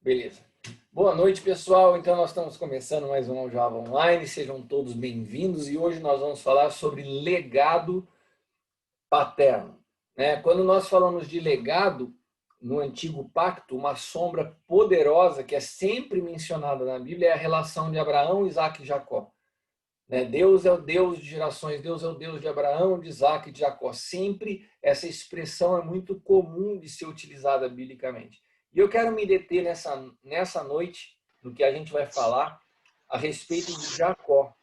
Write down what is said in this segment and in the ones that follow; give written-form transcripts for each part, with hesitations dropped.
Beleza. Boa noite, pessoal. Então, nós estamos começando mais um Java Online. Sejam todos bem-vindos e hoje nós vamos falar sobre legado paterno. Quando nós falamos de legado, no Antigo Pacto, uma sombra poderosa que é sempre mencionada na Bíblia é a relação de Abraão, Isaac e Jacó. Deus é o Deus de gerações, Deus é o Deus de Abraão, de Isaac e de Jacó. Sempre essa expressão é muito comum de ser utilizada biblicamente. E eu quero me deter nessa noite, no que a gente vai falar, a respeito de Jacó.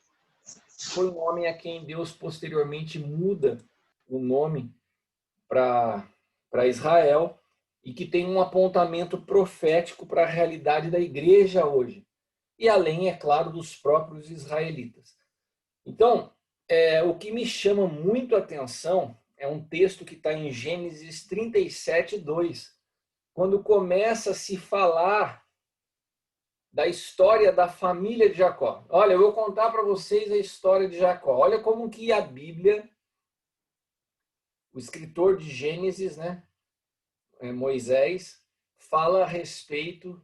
Foi um homem a quem Deus posteriormente muda o nome para Israel e que tem um apontamento profético para a realidade da igreja hoje. E além, é claro, dos próprios israelitas. Então, o que me chama muito a atenção é um texto que está em Gênesis 37, 2, quando começa a se falar da história da família de Jacó. Olha, eu vou contar para vocês a história de Jacó. Olha como que a Bíblia, o escritor de Gênesis, Moisés, fala a respeito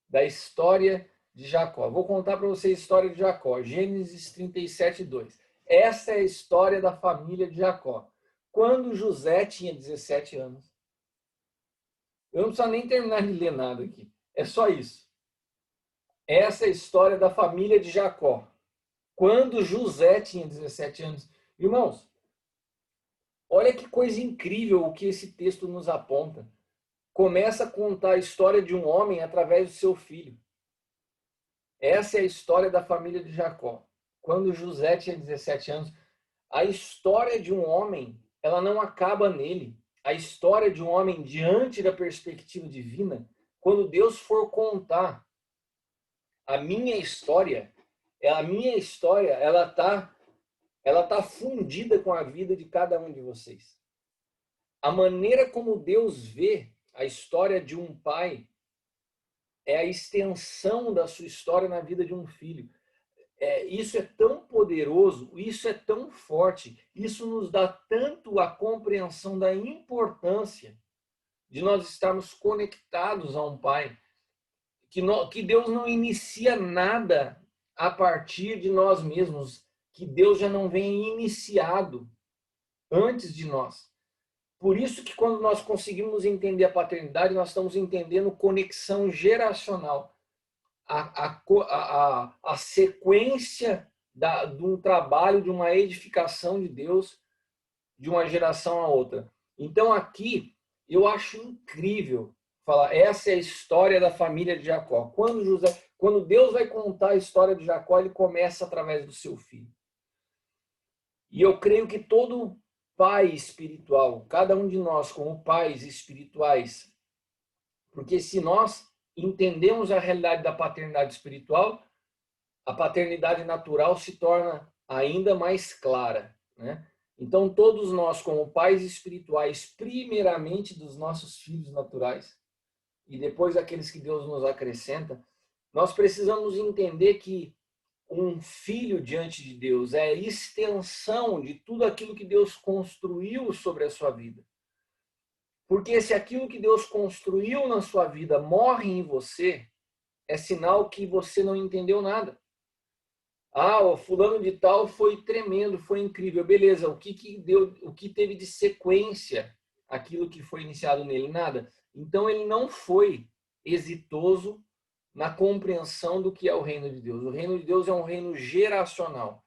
da história de Jacó. Vou contar para vocês a história de Jacó. Gênesis 37, 2. Essa é a história da família de Jacó. Quando José tinha 17 anos. Eu não preciso nem terminar de ler nada aqui. É só isso. Essa é a história da família de Jacó. Quando José tinha 17 anos. Irmãos, olha que coisa incrível o que esse texto nos aponta. Começa a contar a história de um homem através do seu filho. Essa é a história da família de Jacó. Quando José tinha 17 anos, a história de um homem, ela não acaba nele. A história de um homem diante da perspectiva divina, quando Deus for contar a minha história, ela tá fundida com a vida de cada um de vocês. A maneira como Deus vê a história de um pai é a extensão da sua história na vida de um filho. Isso é tão poderoso, isso é tão forte, isso nos dá tanto a compreensão da importância de nós estarmos conectados a um Pai, que Deus não inicia nada a partir de nós mesmos, que Deus já não vem iniciado antes de nós. Por isso que quando nós conseguimos entender a paternidade, nós estamos entendendo conexão geracional. A sequência de um trabalho, de uma edificação de Deus, de uma geração a outra. Então aqui eu acho incrível falar, essa é a história da família de Jacó. Quando Deus vai contar a história de Jacó, ele começa através do seu filho. E eu creio que todo pai espiritual, cada um de nós como pais espirituais, porque se nós entendemos a realidade da paternidade espiritual, a paternidade natural se torna ainda mais clara, Então, todos nós, como pais espirituais, primeiramente dos nossos filhos naturais, e depois aqueles que Deus nos acrescenta, nós precisamos entender que um filho diante de Deus é a extensão de tudo aquilo que Deus construiu sobre a sua vida. Porque se aquilo que Deus construiu na sua vida morre em você, é sinal que você não entendeu nada. O fulano de tal foi tremendo, foi incrível. Beleza, o que teve de sequência aquilo que foi iniciado nele? Nada. Então ele não foi exitoso na compreensão do que é o reino de Deus. O reino de Deus é um reino geracional.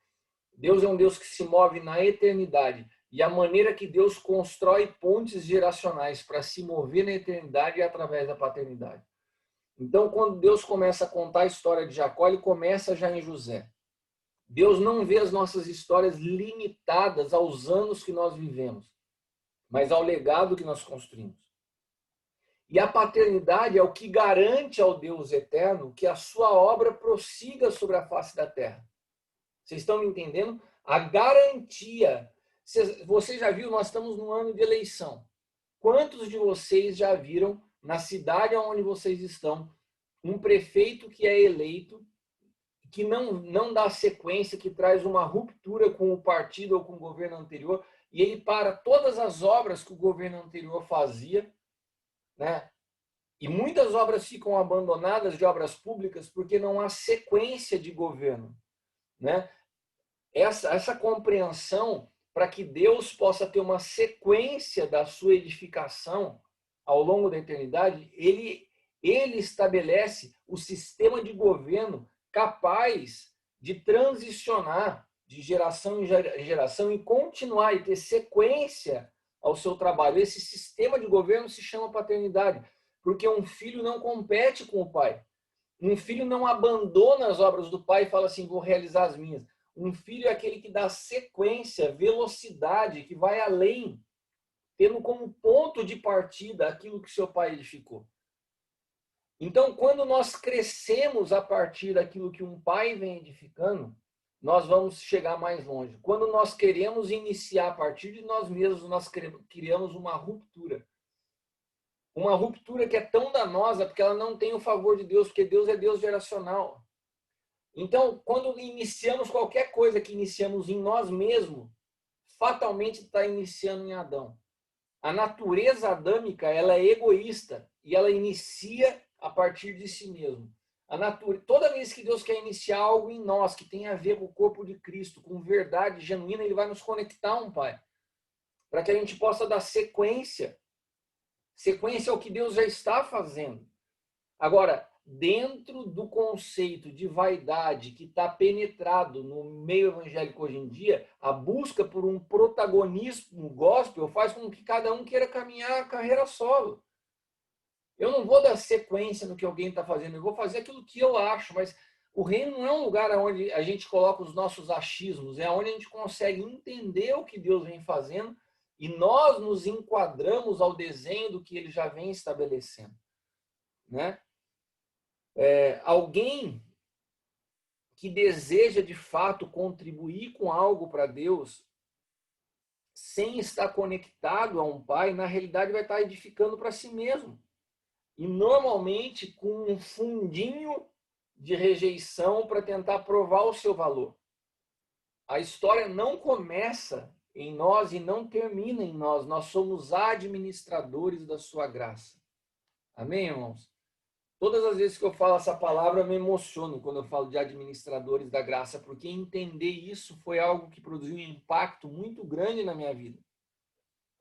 Deus é um Deus que se move na eternidade. E a maneira que Deus constrói pontes geracionais para se mover na eternidade é através da paternidade. Então, quando Deus começa a contar a história de Jacó, ele começa já em José. Deus não vê as nossas histórias limitadas aos anos que nós vivemos, mas ao legado que nós construímos. E a paternidade é o que garante ao Deus eterno que a sua obra prossiga sobre a face da terra. Vocês estão me entendendo? A garantia. Você já viu, nós estamos num ano de eleição. Quantos de vocês já viram, na cidade onde vocês estão, um prefeito que é eleito, que não dá sequência, que traz uma ruptura com o partido ou com o governo anterior, e ele para todas as obras que o governo anterior fazia, E muitas obras ficam abandonadas de obras públicas porque não há sequência de governo, né? Essa compreensão para que Deus possa ter uma sequência da sua edificação ao longo da eternidade, ele estabelece o sistema de governo capaz de transicionar de geração em geração e continuar e ter sequência ao seu trabalho. Esse sistema de governo se chama paternidade, porque um filho não compete com o pai. Um filho não abandona as obras do pai e fala assim, vou realizar as minhas. Um filho é aquele que dá sequência, velocidade, que vai além, tendo como ponto de partida aquilo que seu pai edificou. Então, quando nós crescemos a partir daquilo que um pai vem edificando, nós vamos chegar mais longe. Quando nós queremos iniciar a partir de nós mesmos, nós criamos uma ruptura. Uma ruptura que é tão danosa porque ela não tem o favor de Deus, porque Deus é Deus geracional. Então, quando iniciamos qualquer coisa que iniciamos em nós mesmos, fatalmente está iniciando em Adão. A natureza adâmica, ela é egoísta e ela inicia a partir de si mesmo. Toda vez que Deus quer iniciar algo em nós que tem a ver com o corpo de Cristo, com verdade genuína, ele vai nos conectar a um Pai, para que a gente possa dar sequência ao que Deus já está fazendo. Agora, dentro do conceito de vaidade que está penetrado no meio evangélico hoje em dia, a busca por um protagonismo gospel faz com que cada um queira caminhar a carreira solo. Eu não vou dar sequência no que alguém está fazendo, eu vou fazer aquilo que eu acho, mas o reino não é um lugar onde a gente coloca os nossos achismos, é onde a gente consegue entender o que Deus vem fazendo e nós nos enquadramos ao desenho do que ele já vem estabelecendo, né? Alguém que deseja de fato contribuir com algo para Deus, sem estar conectado a um pai, na realidade vai estar edificando para si mesmo. E normalmente com um fundinho de rejeição para tentar provar o seu valor. A história não começa em nós e não termina em nós. Nós somos administradores da sua graça. Amém, irmãos? Todas as vezes que eu falo essa palavra, eu me emociono quando eu falo de administradores da graça, porque entender isso foi algo que produziu um impacto muito grande na minha vida.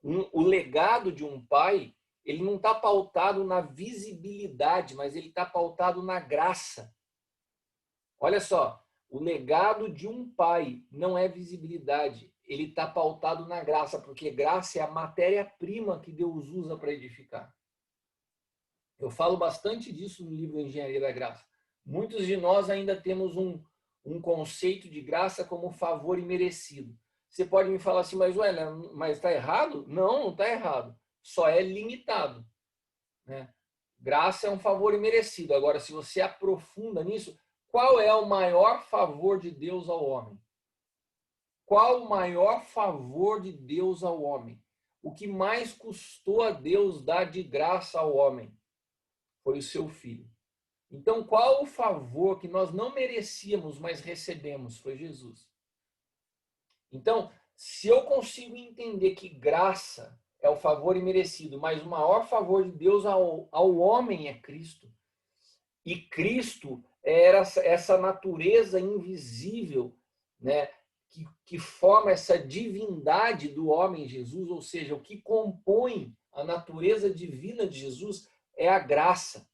O legado de um pai, ele não está pautado na visibilidade, mas ele está pautado na graça. Olha só, o legado de um pai não é visibilidade, ele está pautado na graça, porque graça é a matéria-prima que Deus usa para edificar. Eu falo bastante disso no livro Engenharia da Graça. Muitos de nós ainda temos um conceito de graça como favor imerecido. Você pode me falar assim, mas está errado? Não está errado. Só é limitado, né? Graça é um favor imerecido. Agora, se você aprofunda nisso, qual é o maior favor de Deus ao homem? Qual o maior favor de Deus ao homem? O que mais custou a Deus dar de graça ao homem? Foi o seu filho. Então, qual o favor que nós não merecíamos, mas recebemos? Foi Jesus. Então, se eu consigo entender que graça é o favor imerecido, mas o maior favor de Deus ao homem é Cristo, e Cristo era essa natureza invisível, né, que forma essa divindade do homem Jesus, ou seja, o que compõe a natureza divina de Jesus é a graça,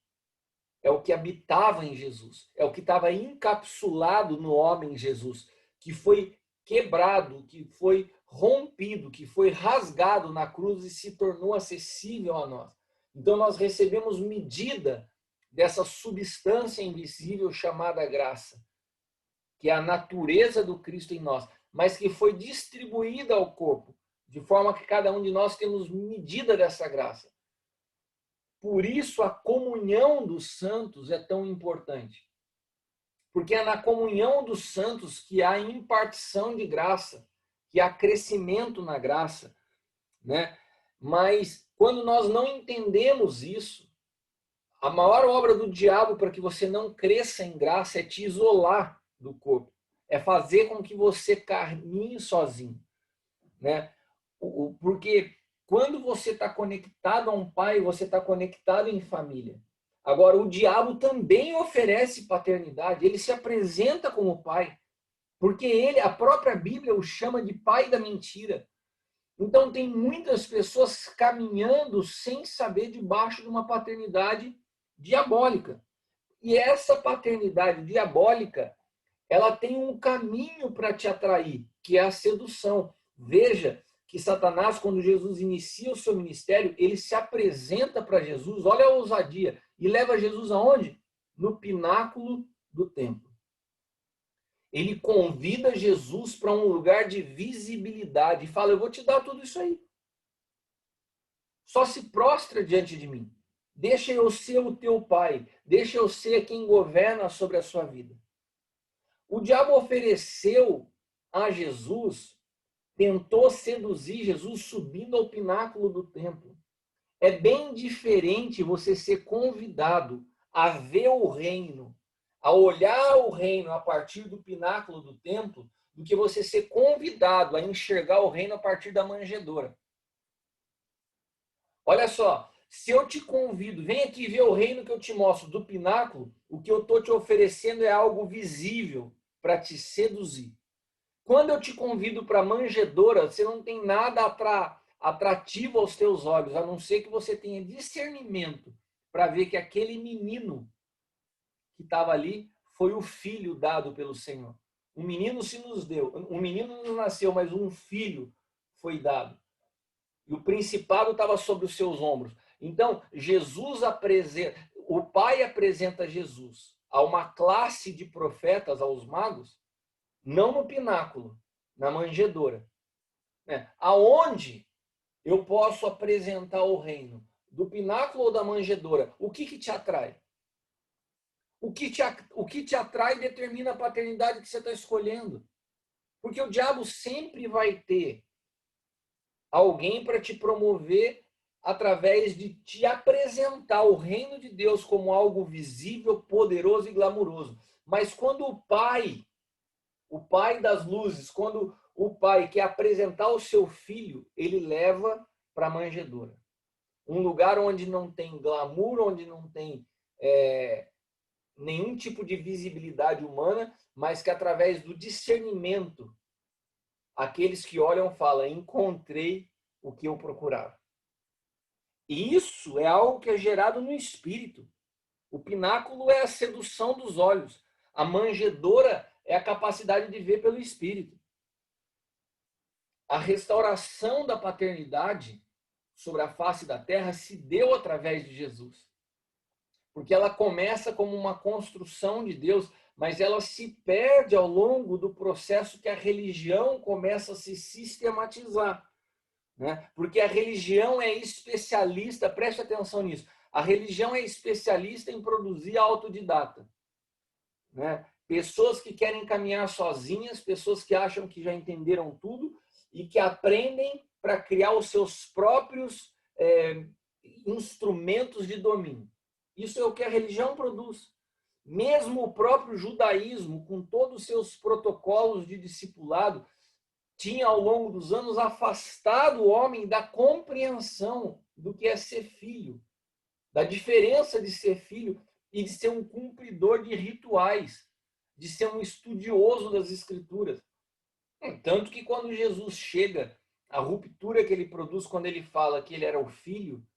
é o que habitava em Jesus, é o que estava encapsulado no homem Jesus, que foi quebrado, que foi rompido, que foi rasgado na cruz e se tornou acessível a nós. Então nós recebemos medida dessa substância invisível chamada graça, que é a natureza do Cristo em nós, mas que foi distribuída ao corpo, de forma que cada um de nós temos medida dessa graça. Por isso a comunhão dos santos é tão importante. Porque é na comunhão dos santos que há impartição de graça, que há crescimento na graça, né? Mas quando nós não entendemos isso, a maior obra do diabo para que você não cresça em graça é te isolar do corpo, é fazer com que você caminhe sozinho, né? Porque Quando você está conectado a um pai, você está conectado em família. Agora, o diabo também oferece paternidade, ele se apresenta como pai, porque ele, a própria Bíblia o chama de pai da mentira. Então, tem muitas pessoas caminhando sem saber debaixo de uma paternidade diabólica. E essa paternidade diabólica, ela tem um caminho para te atrair, que é a sedução. Veja que Satanás, quando Jesus inicia o seu ministério, ele se apresenta para Jesus, olha a ousadia, e leva Jesus aonde? No pináculo do templo. Ele convida Jesus para um lugar de visibilidade e fala: eu vou te dar tudo isso aí. Só se prostra diante de mim. Deixa eu ser o teu pai. Deixa eu ser quem governa sobre a sua vida. O diabo ofereceu a Jesus, tentou seduzir Jesus subindo ao pináculo do templo. É bem diferente você ser convidado a ver o reino, a olhar o reino a partir do pináculo do templo, do que você ser convidado a enxergar o reino a partir da manjedoura. Olha só, se eu te convido, vem aqui ver o reino que eu te mostro do pináculo, o que eu estou te oferecendo é algo visível para te seduzir. Quando eu te convido para a manjedoura, você não tem nada atrativo aos teus olhos, a não ser que você tenha discernimento para ver que aquele menino que estava ali foi o filho dado pelo Senhor. Um menino se nos deu, um menino não nasceu, mas um filho foi dado. E o principado estava sobre os seus ombros. Então, Jesus apresenta, o Pai apresenta Jesus a uma classe de profetas, aos magos, não no pináculo, na manjedoura. Aonde eu posso apresentar o reino? Do pináculo ou da manjedoura? O que te atrai? O que te atrai determina a paternidade que você está escolhendo. Porque o diabo sempre vai ter alguém para te promover através de te apresentar o reino de Deus como algo visível, poderoso e glamuroso. Mas quando o Pai das luzes, quando o pai quer apresentar o seu filho, ele leva para a manjedoura. Um lugar onde não tem glamour, onde não tem nenhum tipo de visibilidade humana, mas que através do discernimento, aqueles que olham falam: encontrei o que eu procurava. E isso é algo que é gerado no espírito. O pináculo é a sedução dos olhos. A manjedoura é a capacidade de ver pelo espírito. A restauração da paternidade sobre a face da terra se deu através de Jesus. Porque ela começa como uma construção de Deus, mas ela se perde ao longo do processo que a religião começa a se sistematizar. Né? Porque a religião é especialista, preste atenção nisso, a religião é especialista em produzir autodidata. Né? Pessoas que querem caminhar sozinhas, pessoas que acham que já entenderam tudo e que aprendem para criar os seus próprios instrumentos de domínio. Isso é o que a religião produz. Mesmo o próprio judaísmo, com todos os seus protocolos de discipulado, tinha ao longo dos anos afastado o homem da compreensão do que é ser filho, da diferença de ser filho e de ser um cumpridor de rituais, de ser um estudioso das escrituras. Tanto que quando Jesus chega, a ruptura que ele produz quando ele fala que ele era o filho,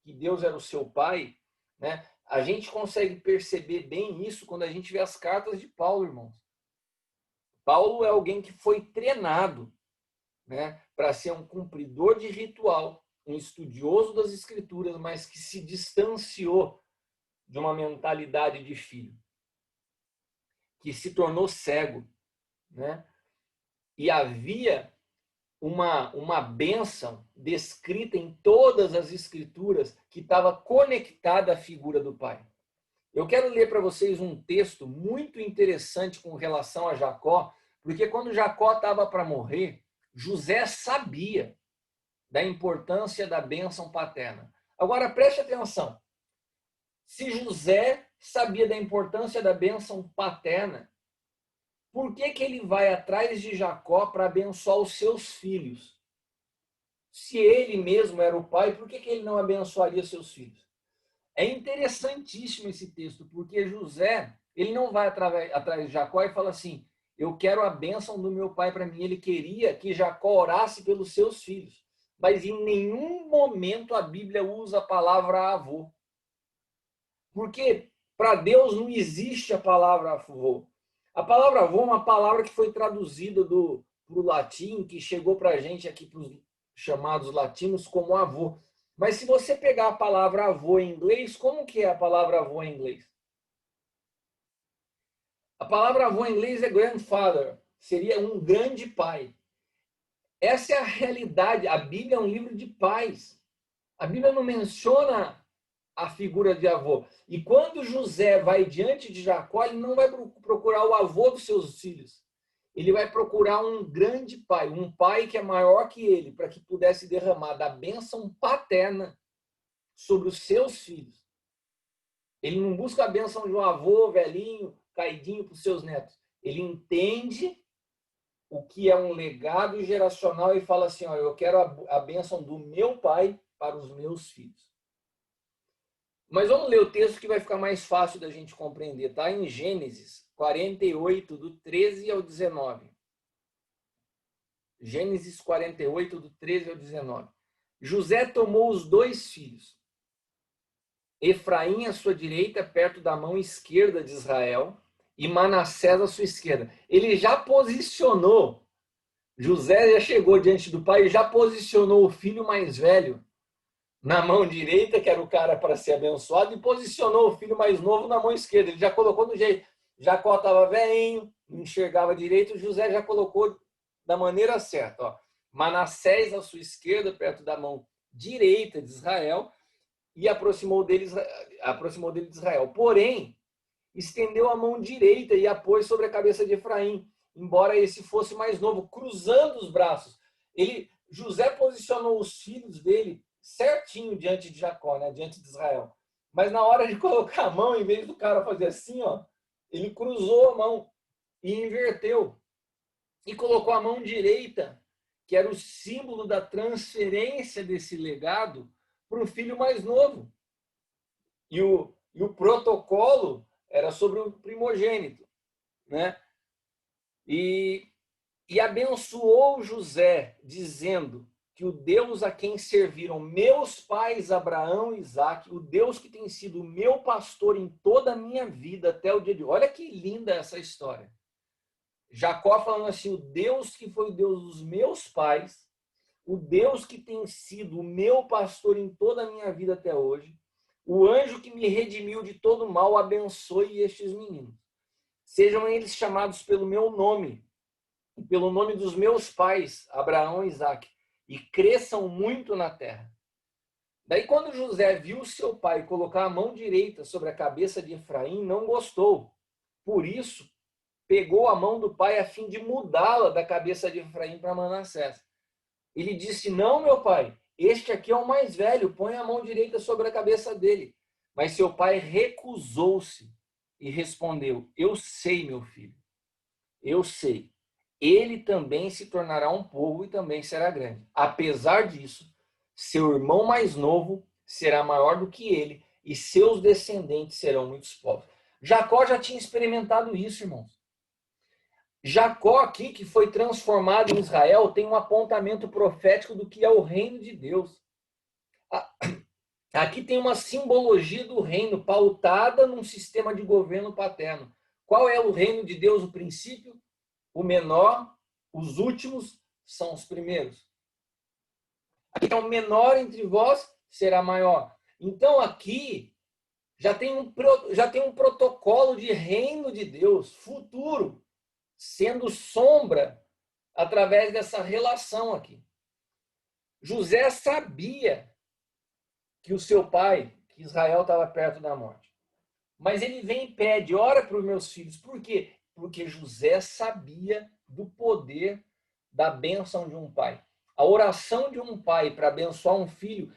que Deus era o seu pai, né? A gente consegue perceber bem isso quando a gente vê as cartas de Paulo, irmãos. Paulo é alguém que foi treinado, né, para ser um cumpridor de ritual, um estudioso das escrituras, mas que se distanciou de uma mentalidade de filho, que se tornou cego, né? E havia uma bênção descrita em todas as escrituras que estava conectada à figura do pai. Eu quero ler para vocês um texto muito interessante com relação a Jacó, porque quando Jacó estava para morrer, José sabia da importância da bênção paterna. Agora preste atenção. Se José sabia da importância da bênção paterna, por que ele vai atrás de Jacó para abençoar os seus filhos? Se ele mesmo era o pai, por que ele não abençoaria seus filhos? É interessantíssimo esse texto, porque José, ele não vai atrás de Jacó e fala assim, eu quero a bênção do meu pai para mim. Ele queria que Jacó orasse pelos seus filhos. Mas em nenhum momento a Bíblia usa a palavra avô. Porque para Deus não existe a palavra avô. A palavra avô é uma palavra que foi traduzida para o latim, que chegou para a gente aqui, para os chamados latinos, como avô. Mas se você pegar a palavra avô em inglês, como que é a palavra avô em inglês? A palavra avô em inglês é grandfather, seria um grande pai. Essa é a realidade. A Bíblia é um livro de pais. A Bíblia não menciona a figura de avô. E quando José vai diante de Jacó, ele não vai procurar o avô dos seus filhos. Ele vai procurar um grande pai, um pai que é maior que ele, para que pudesse derramar da bênção paterna sobre os seus filhos. Ele não busca a bênção de um avô velhinho, caidinho para os seus netos. Ele entende o que é um legado geracional e fala assim, ó, eu quero a bênção do meu pai para os meus filhos. Mas vamos ler o texto que vai ficar mais fácil da gente compreender, tá? Em Gênesis 48, do 13 ao 19. Gênesis 48, do 13 ao 19. José tomou os 2 filhos, Efraim à sua direita, perto da mão esquerda de Israel, e Manassés à sua esquerda. Ele já posicionou, José já chegou diante do pai e já posicionou o filho mais velho na mão direita, que era o cara para ser abençoado, e posicionou o filho mais novo na mão esquerda. Ele já colocou no jeito. Jacó estava velhinho, não enxergava direito, José já colocou da maneira certa. Ó. Manassés à sua esquerda, perto da mão direita de Israel, e aproximou dele de Israel. Porém, estendeu a mão direita e a pôs sobre a cabeça de Efraim, embora esse fosse mais novo, cruzando os braços. José posicionou os filhos dele certinho diante de Jacó, né, diante de Israel. Mas na hora de colocar a mão, em vez do cara fazer assim, ó, ele cruzou a mão e inverteu. E colocou a mão direita, que era o símbolo da transferência desse legado, para o filho mais novo. E o protocolo era sobre o primogênito, né? E abençoou José, dizendo que o Deus a quem serviram meus pais Abraão e Isaque, o Deus que tem sido o meu pastor em toda a minha vida até o dia de hoje. Olha que linda essa história. Jacó falando assim, o Deus que foi o Deus dos meus pais, o Deus que tem sido o meu pastor em toda a minha vida até hoje, o anjo que me redimiu de todo mal, abençoe estes meninos. Sejam eles chamados pelo meu nome, e pelo nome dos meus pais, Abraão e Isaque, e cresçam muito na terra. Daí, quando José viu seu pai colocar a mão direita sobre a cabeça de Efraim, não gostou. Por isso, pegou a mão do pai a fim de mudá-la da cabeça de Efraim para Manassés. Ele disse, não, meu pai, este aqui é o mais velho, põe a mão direita sobre a cabeça dele. Mas seu pai recusou-se e respondeu, eu sei, meu filho, eu sei. Ele também se tornará um povo e também será grande. Apesar disso, seu irmão mais novo será maior do que ele e seus descendentes serão muitos povos. Jacó já tinha experimentado isso, irmãos. Jacó aqui, que foi transformado em Israel, tem um apontamento profético do que é o reino de Deus. Aqui tem uma simbologia do reino pautada num sistema de governo paterno. Qual é o reino de Deus? O princípio, o menor, os últimos são os primeiros. Aqui é o menor entre vós será maior. Então aqui já tem um protocolo de reino de Deus futuro, sendo sombra através dessa relação aqui. José sabia que o seu pai, que Israel estava perto da morte. Mas ele vem e pede, ora para os meus filhos. Por quê? Porque José sabia do poder da bênção de um pai. A oração de um pai para abençoar um filho,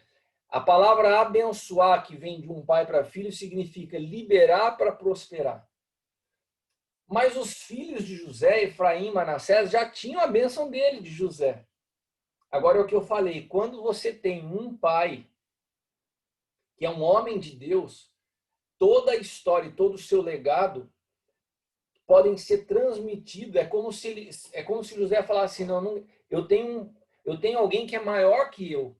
a palavra abençoar, que vem de um pai para filho, significa liberar para prosperar. Mas os filhos de José, Efraim e Manassés, já tinham a bênção dele, de José. Agora é o que eu falei, quando você tem um pai que é um homem de Deus, toda a história e todo o seu legado podem ser transmitidos. É como se José falasse, não, eu tenho alguém que é maior que eu.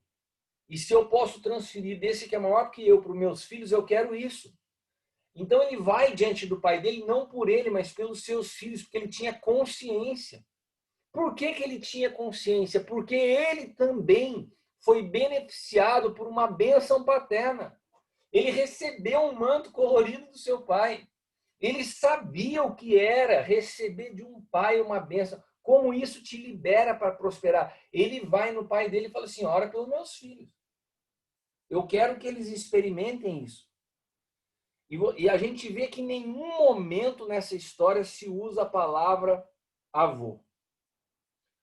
E se eu posso transferir desse que é maior que eu para os meus filhos, eu quero isso. Então ele vai diante do pai dele, não por ele, mas pelos seus filhos, porque ele tinha consciência. Por que ele tinha consciência? Porque ele também foi beneficiado por uma bênção paterna. Ele recebeu um manto colorido do seu pai. Ele sabia o que era receber de um pai uma bênção. Como isso te libera para prosperar. Ele vai no pai dele e fala assim, ora pelos meus filhos. Eu quero que eles experimentem isso. E a gente vê que em nenhum momento nessa história se usa a palavra avô.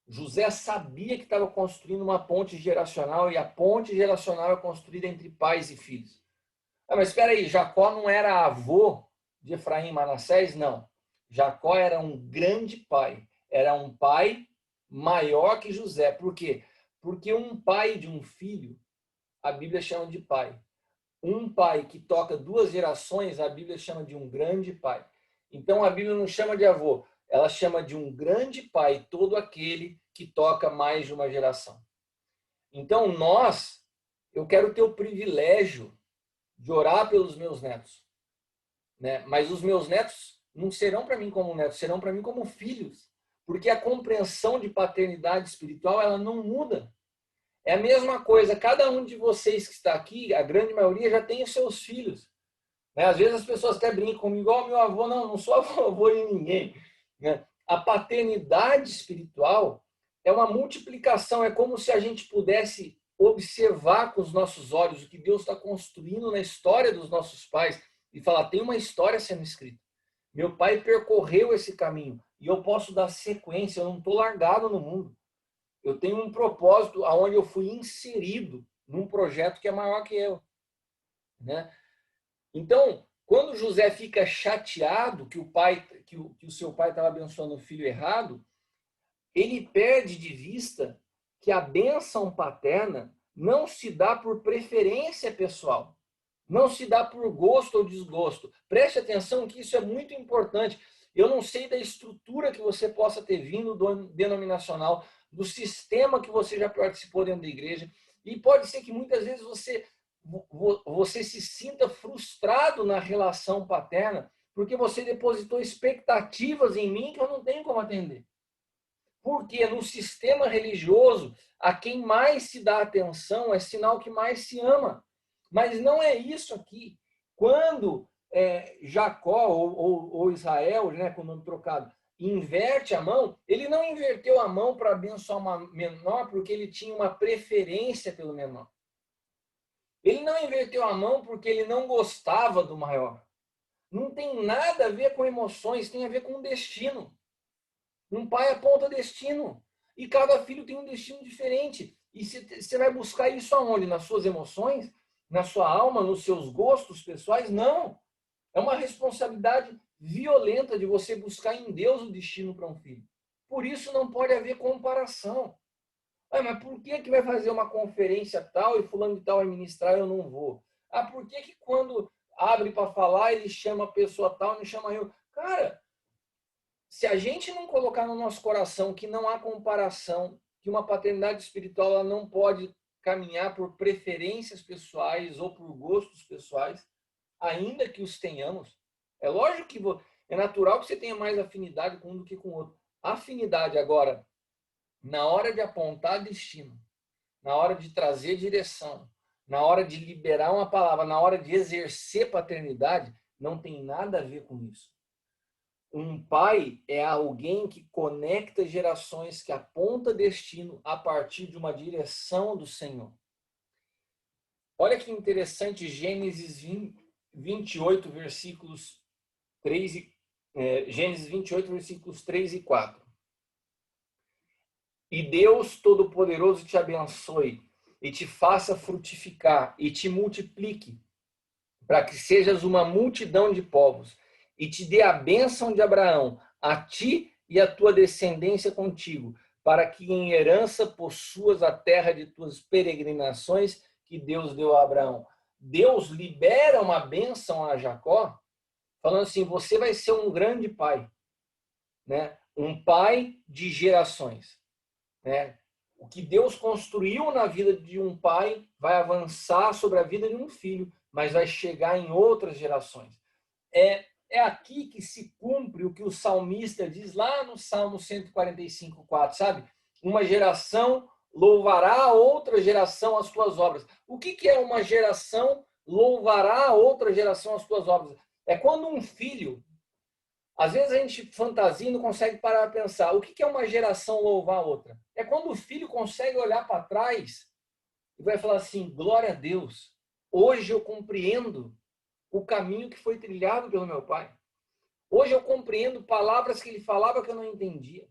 José sabia que estava construindo uma ponte geracional e a ponte geracional é construída entre pais e filhos. Ah, mas espera aí, Jacó não era avô de Efraim e Manassés? Não. Jacó era um grande pai. Era um pai maior que José. Por quê? Porque um pai de um filho, a Bíblia chama de pai. Um pai que toca duas gerações, a Bíblia chama de um grande pai. Então a Bíblia não chama de avô, ela chama de um grande pai todo aquele que toca mais de uma geração. Então eu quero ter o privilégio de orar pelos meus netos, né? Mas os meus netos não serão para mim como netos, serão para mim como filhos, porque a compreensão de paternidade espiritual ela não muda. É a mesma coisa, cada um de vocês que está aqui, a grande maioria já tem os seus filhos. Né? Às vezes as pessoas até brincam comigo, igual meu avô, não sou avô de ninguém. Né? A paternidade espiritual é uma multiplicação, é como se a gente pudesse observar com os nossos olhos o que Deus está construindo na história dos nossos pais e falar, tem uma história sendo escrita. Meu pai percorreu esse caminho e eu posso dar sequência, eu não estou largado no mundo. Eu tenho um propósito aonde eu fui inserido num projeto que é maior que eu, né? Então, quando José fica chateado que o seu pai estava abençoando o filho errado, ele perde de vista que a bênção paterna não se dá por preferência pessoal, não se dá por gosto ou desgosto. Preste atenção que isso é muito importante. Eu não sei da estrutura que você possa ter vindo do denominacional, do sistema que você já participou dentro da igreja, e pode ser que muitas vezes você se sinta frustrado na relação paterna, porque você depositou expectativas em mim que eu não tenho como atender. Porque no sistema religioso, a quem mais se dá atenção é sinal que mais se ama. Mas não é isso aqui. Quando Jacó ou Israel, né, com o nome trocado, inverte a mão, ele não inverteu a mão para abençoar uma menor porque ele tinha uma preferência pelo menor. Ele não inverteu a mão porque ele não gostava do maior. Não tem nada a ver com emoções, tem a ver com destino. Um pai aponta destino. E cada filho tem um destino diferente. E você vai buscar isso aonde? Nas suas emoções? Na sua alma? Nos seus gostos pessoais? Não. É uma responsabilidade violenta de você buscar em Deus o destino para um filho. Por isso não pode haver comparação. Ah, mas por que vai fazer uma conferência tal e fulano de tal vai ministrar e eu não vou? Ah, por que quando abre para falar ele chama a pessoa tal e não chama eu? Cara, se a gente não colocar no nosso coração que não há comparação, que uma paternidade espiritual ela não pode caminhar por preferências pessoais ou por gostos pessoais, ainda que os tenhamos, é lógico que é natural que você tenha mais afinidade com um do que com o outro. Afinidade agora, na hora de apontar destino, na hora de trazer direção, na hora de liberar uma palavra, na hora de exercer paternidade, não tem nada a ver com isso. Um pai é alguém que conecta gerações, que aponta destino a partir de uma direção do Senhor. Olha que interessante, Gênesis 28, versículos 3 Gênesis 28, versículos 3 e 4. E Deus Todo-Poderoso te abençoe e te faça frutificar e te multiplique, para que sejas uma multidão de povos, e te dê a bênção de Abraão, a ti e a tua descendência contigo, para que em herança possuas a terra de tuas peregrinações que Deus deu a Abraão. Deus libera uma bênção a Jacó, falando assim, você vai ser um grande pai, né? Um pai de gerações, né? O que Deus construiu na vida de um pai vai avançar sobre a vida de um filho, mas vai chegar em outras gerações. É aqui que se cumpre o que o salmista diz lá no Salmo 145:4, sabe? Uma geração louvará a outra geração as tuas obras. O que é uma geração louvará a outra geração as tuas obras? É quando um filho, às vezes a gente fantasia e não consegue parar para pensar, o que é uma geração louvar a outra? É quando o filho consegue olhar para trás e vai falar assim, glória a Deus, hoje eu compreendo o caminho que foi trilhado pelo meu pai. Hoje eu compreendo palavras que ele falava que eu não entendia.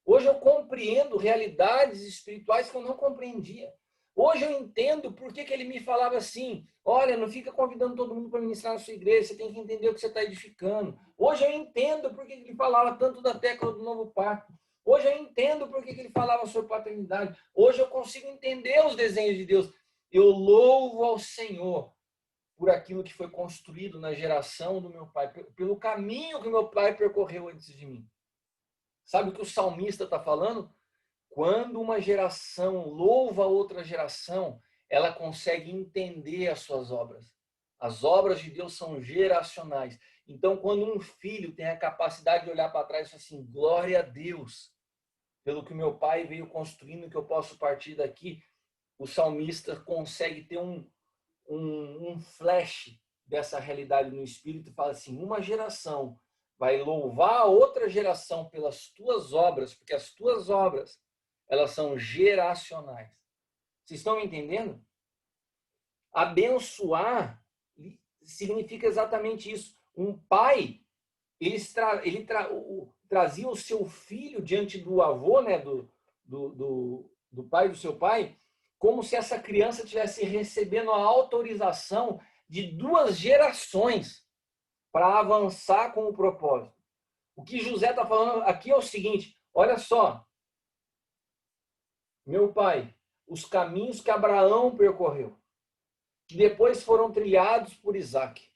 Hoje eu compreendo realidades espirituais que eu não compreendia. Hoje eu entendo por que ele me falava assim, olha, não fica convidando todo mundo para ministrar na sua igreja, você tem que entender o que você está edificando. Hoje eu entendo por que ele falava tanto da tecla do novo pacto. Hoje eu entendo por que ele falava sobre paternidade. Hoje eu consigo entender os desenhos de Deus. Eu louvo ao Senhor por aquilo que foi construído na geração do meu pai, pelo caminho que meu pai percorreu antes de mim. Sabe o que o salmista está falando? Quando uma geração louva outra geração, ela consegue entender as suas obras. As obras de Deus são geracionais. Então, quando um filho tem a capacidade de olhar para trás e falar assim, glória a Deus, pelo que meu pai veio construindo, que eu posso partir daqui, o salmista consegue ter um flash dessa realidade no espírito e fala assim, uma geração vai louvar a outra geração pelas tuas obras, porque as tuas obras, elas são geracionais. Vocês estão me entendendo? Abençoar significa exatamente isso. Um pai, ele trazia o seu filho diante do avô, né, do pai do seu pai, como se essa criança estivesse recebendo a autorização de 2 gerações para avançar com o propósito. O que José está falando aqui é o seguinte, olha só, meu pai, os caminhos que Abraão percorreu, que depois foram trilhados por Isaac,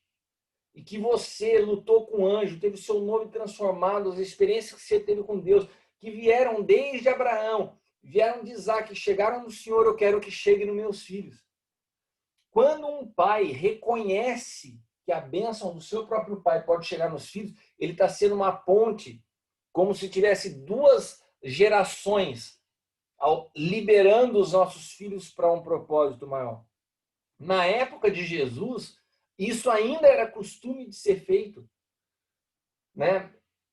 e que você lutou com o anjo, teve o seu nome transformado, as experiências que você teve com Deus, que vieram desde Abraão, vieram de Isaac, chegaram no Senhor, eu quero que chegue nos meus filhos. Quando um pai reconhece que a bênção do seu próprio pai pode chegar nos filhos, ele está sendo uma ponte, como se tivesse 2 gerações liberando os nossos filhos para um propósito maior. Na época de Jesus, isso ainda era costume de ser feito, né?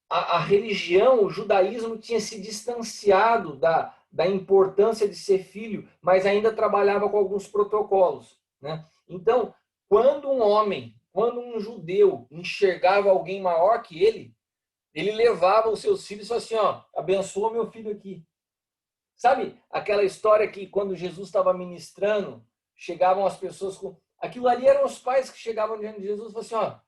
A religião, o judaísmo tinha se distanciado da importância de ser filho, mas ainda trabalhava com alguns protocolos, né? Então, quando um judeu enxergava alguém maior que ele levava os seus filhos e falava assim, ó, abençoa meu filho aqui. Sabe aquela história que quando Jesus estava ministrando, chegavam as pessoas com... Aquilo ali eram os pais que chegavam diante de Jesus e falavam assim, ó,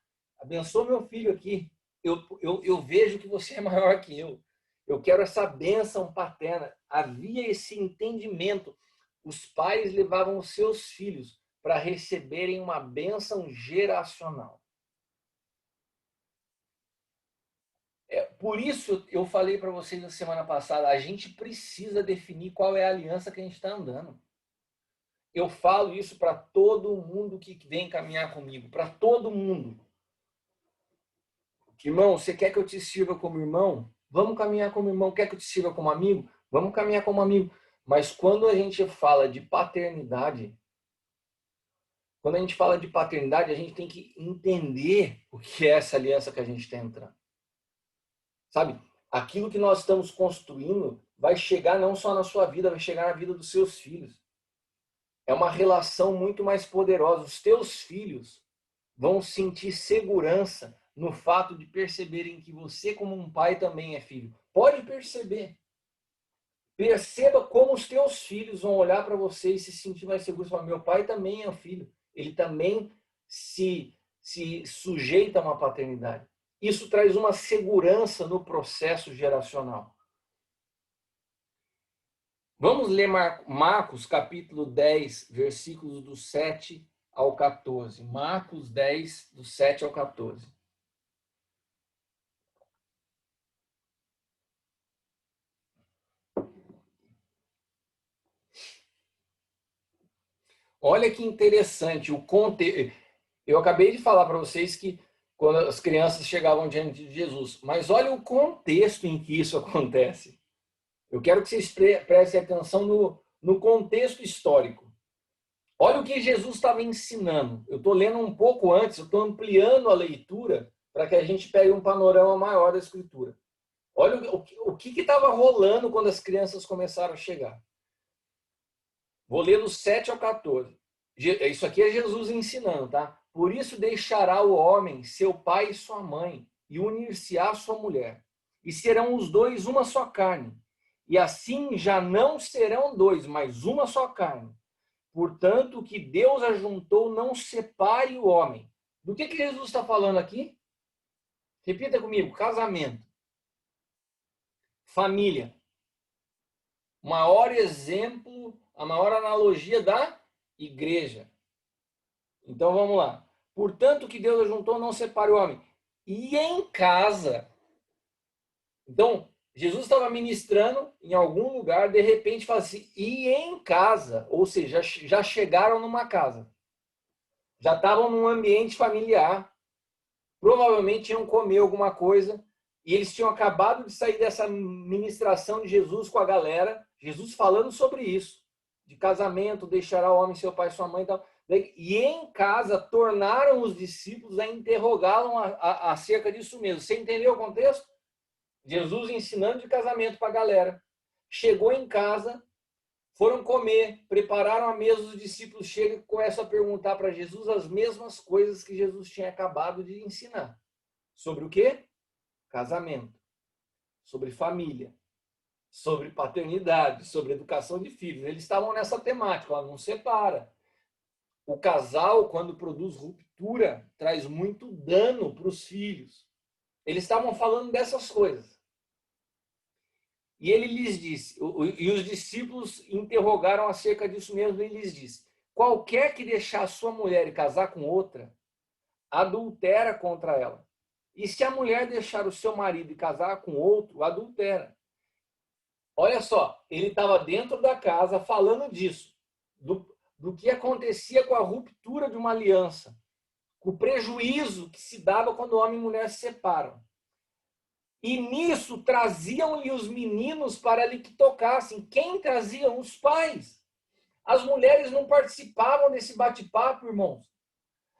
abençoa meu filho aqui. Eu vejo que você é maior que eu. Eu quero essa bênção paterna. Havia esse entendimento. Os pais levavam os seus filhos para receberem uma bênção geracional. Por isso eu falei para vocês na semana passada, a gente precisa definir qual é a aliança que a gente está andando. Eu falo isso para todo mundo que vem caminhar comigo, para todo mundo. Irmão, você quer que eu te sirva como irmão? Vamos caminhar como irmão. Quer que eu te sirva como amigo? Vamos caminhar como amigo. Mas quando a gente fala de paternidade, a gente tem que entender o que é essa aliança que a gente está entrando. Sabe? Aquilo que nós estamos construindo vai chegar não só na sua vida, vai chegar na vida dos seus filhos. É uma relação muito mais poderosa. Os teus filhos vão sentir segurança no fato de perceberem que você, como um pai, também é filho. Pode perceber. Perceba como os teus filhos vão olhar para você e se sentir mais seguros. Falar, meu pai também é um filho. Ele também se sujeita a uma paternidade. Isso traz uma segurança no processo geracional. Vamos ler Marcos, capítulo 10, versículos do 7 ao 14. Marcos 10, do 7 ao 14. Olha que interessante o contexto. Eu acabei de falar para vocês que quando as crianças chegavam diante de Jesus, mas olha o contexto em que isso acontece. Eu quero que vocês prestem atenção no contexto histórico. Olha o que Jesus estava ensinando. Eu estou lendo um pouco antes, eu estou ampliando a leitura para que a gente pegue um panorama maior da Escritura. Olha o que estava rolando quando as crianças começaram a chegar. Vou ler do 7 ao 14. Isso aqui é Jesus ensinando, tá? Por isso deixará o homem seu pai e sua mãe, e unir-se à sua mulher, e serão os dois uma só carne. E assim já não serão dois, mas uma só carne. Portanto, o que Deus ajuntou não separe o homem. Do que Jesus está falando aqui? Repita comigo: casamento, família. O maior exemplo, a maior analogia da igreja. Então vamos lá. Portanto, o que Deus ajuntou não separe o homem. E em casa. Então, Jesus estava ministrando em algum lugar, de repente fala assim, e em casa, ou seja, já chegaram numa casa. Já estavam num ambiente familiar. Provavelmente iam comer alguma coisa. E eles tinham acabado de sair dessa ministração de Jesus com a galera. Jesus falando sobre isso. De casamento, deixará o homem seu pai e sua mãe e tal. E em casa tornaram os discípulos a interrogá-lo acerca disso mesmo. Você entendeu o contexto? Jesus ensinando de casamento para a galera. Chegou em casa, foram comer, prepararam a mesa, os discípulos chegam e começam a perguntar para Jesus as mesmas coisas que Jesus tinha acabado de ensinar. Sobre o quê? Casamento. Sobre família. Sobre paternidade. Sobre educação de filhos. Eles estavam nessa temática, não separa. O casal, quando produz ruptura, traz muito dano para os filhos. Eles estavam falando dessas coisas. E ele lhes disse, e os discípulos interrogaram acerca disso mesmo, e ele lhes disse, qualquer que deixar sua mulher e casar com outra, adultera contra ela. E se a mulher deixar o seu marido e casar com outro, adultera. Olha só, ele estava dentro da casa falando disso, do que acontecia com a ruptura de uma aliança, com o prejuízo que se dava quando homem e mulher se separam. E nisso traziam-lhe os meninos para lhe que tocassem. Quem traziam? Os pais. As mulheres não participavam desse bate-papo, irmãos.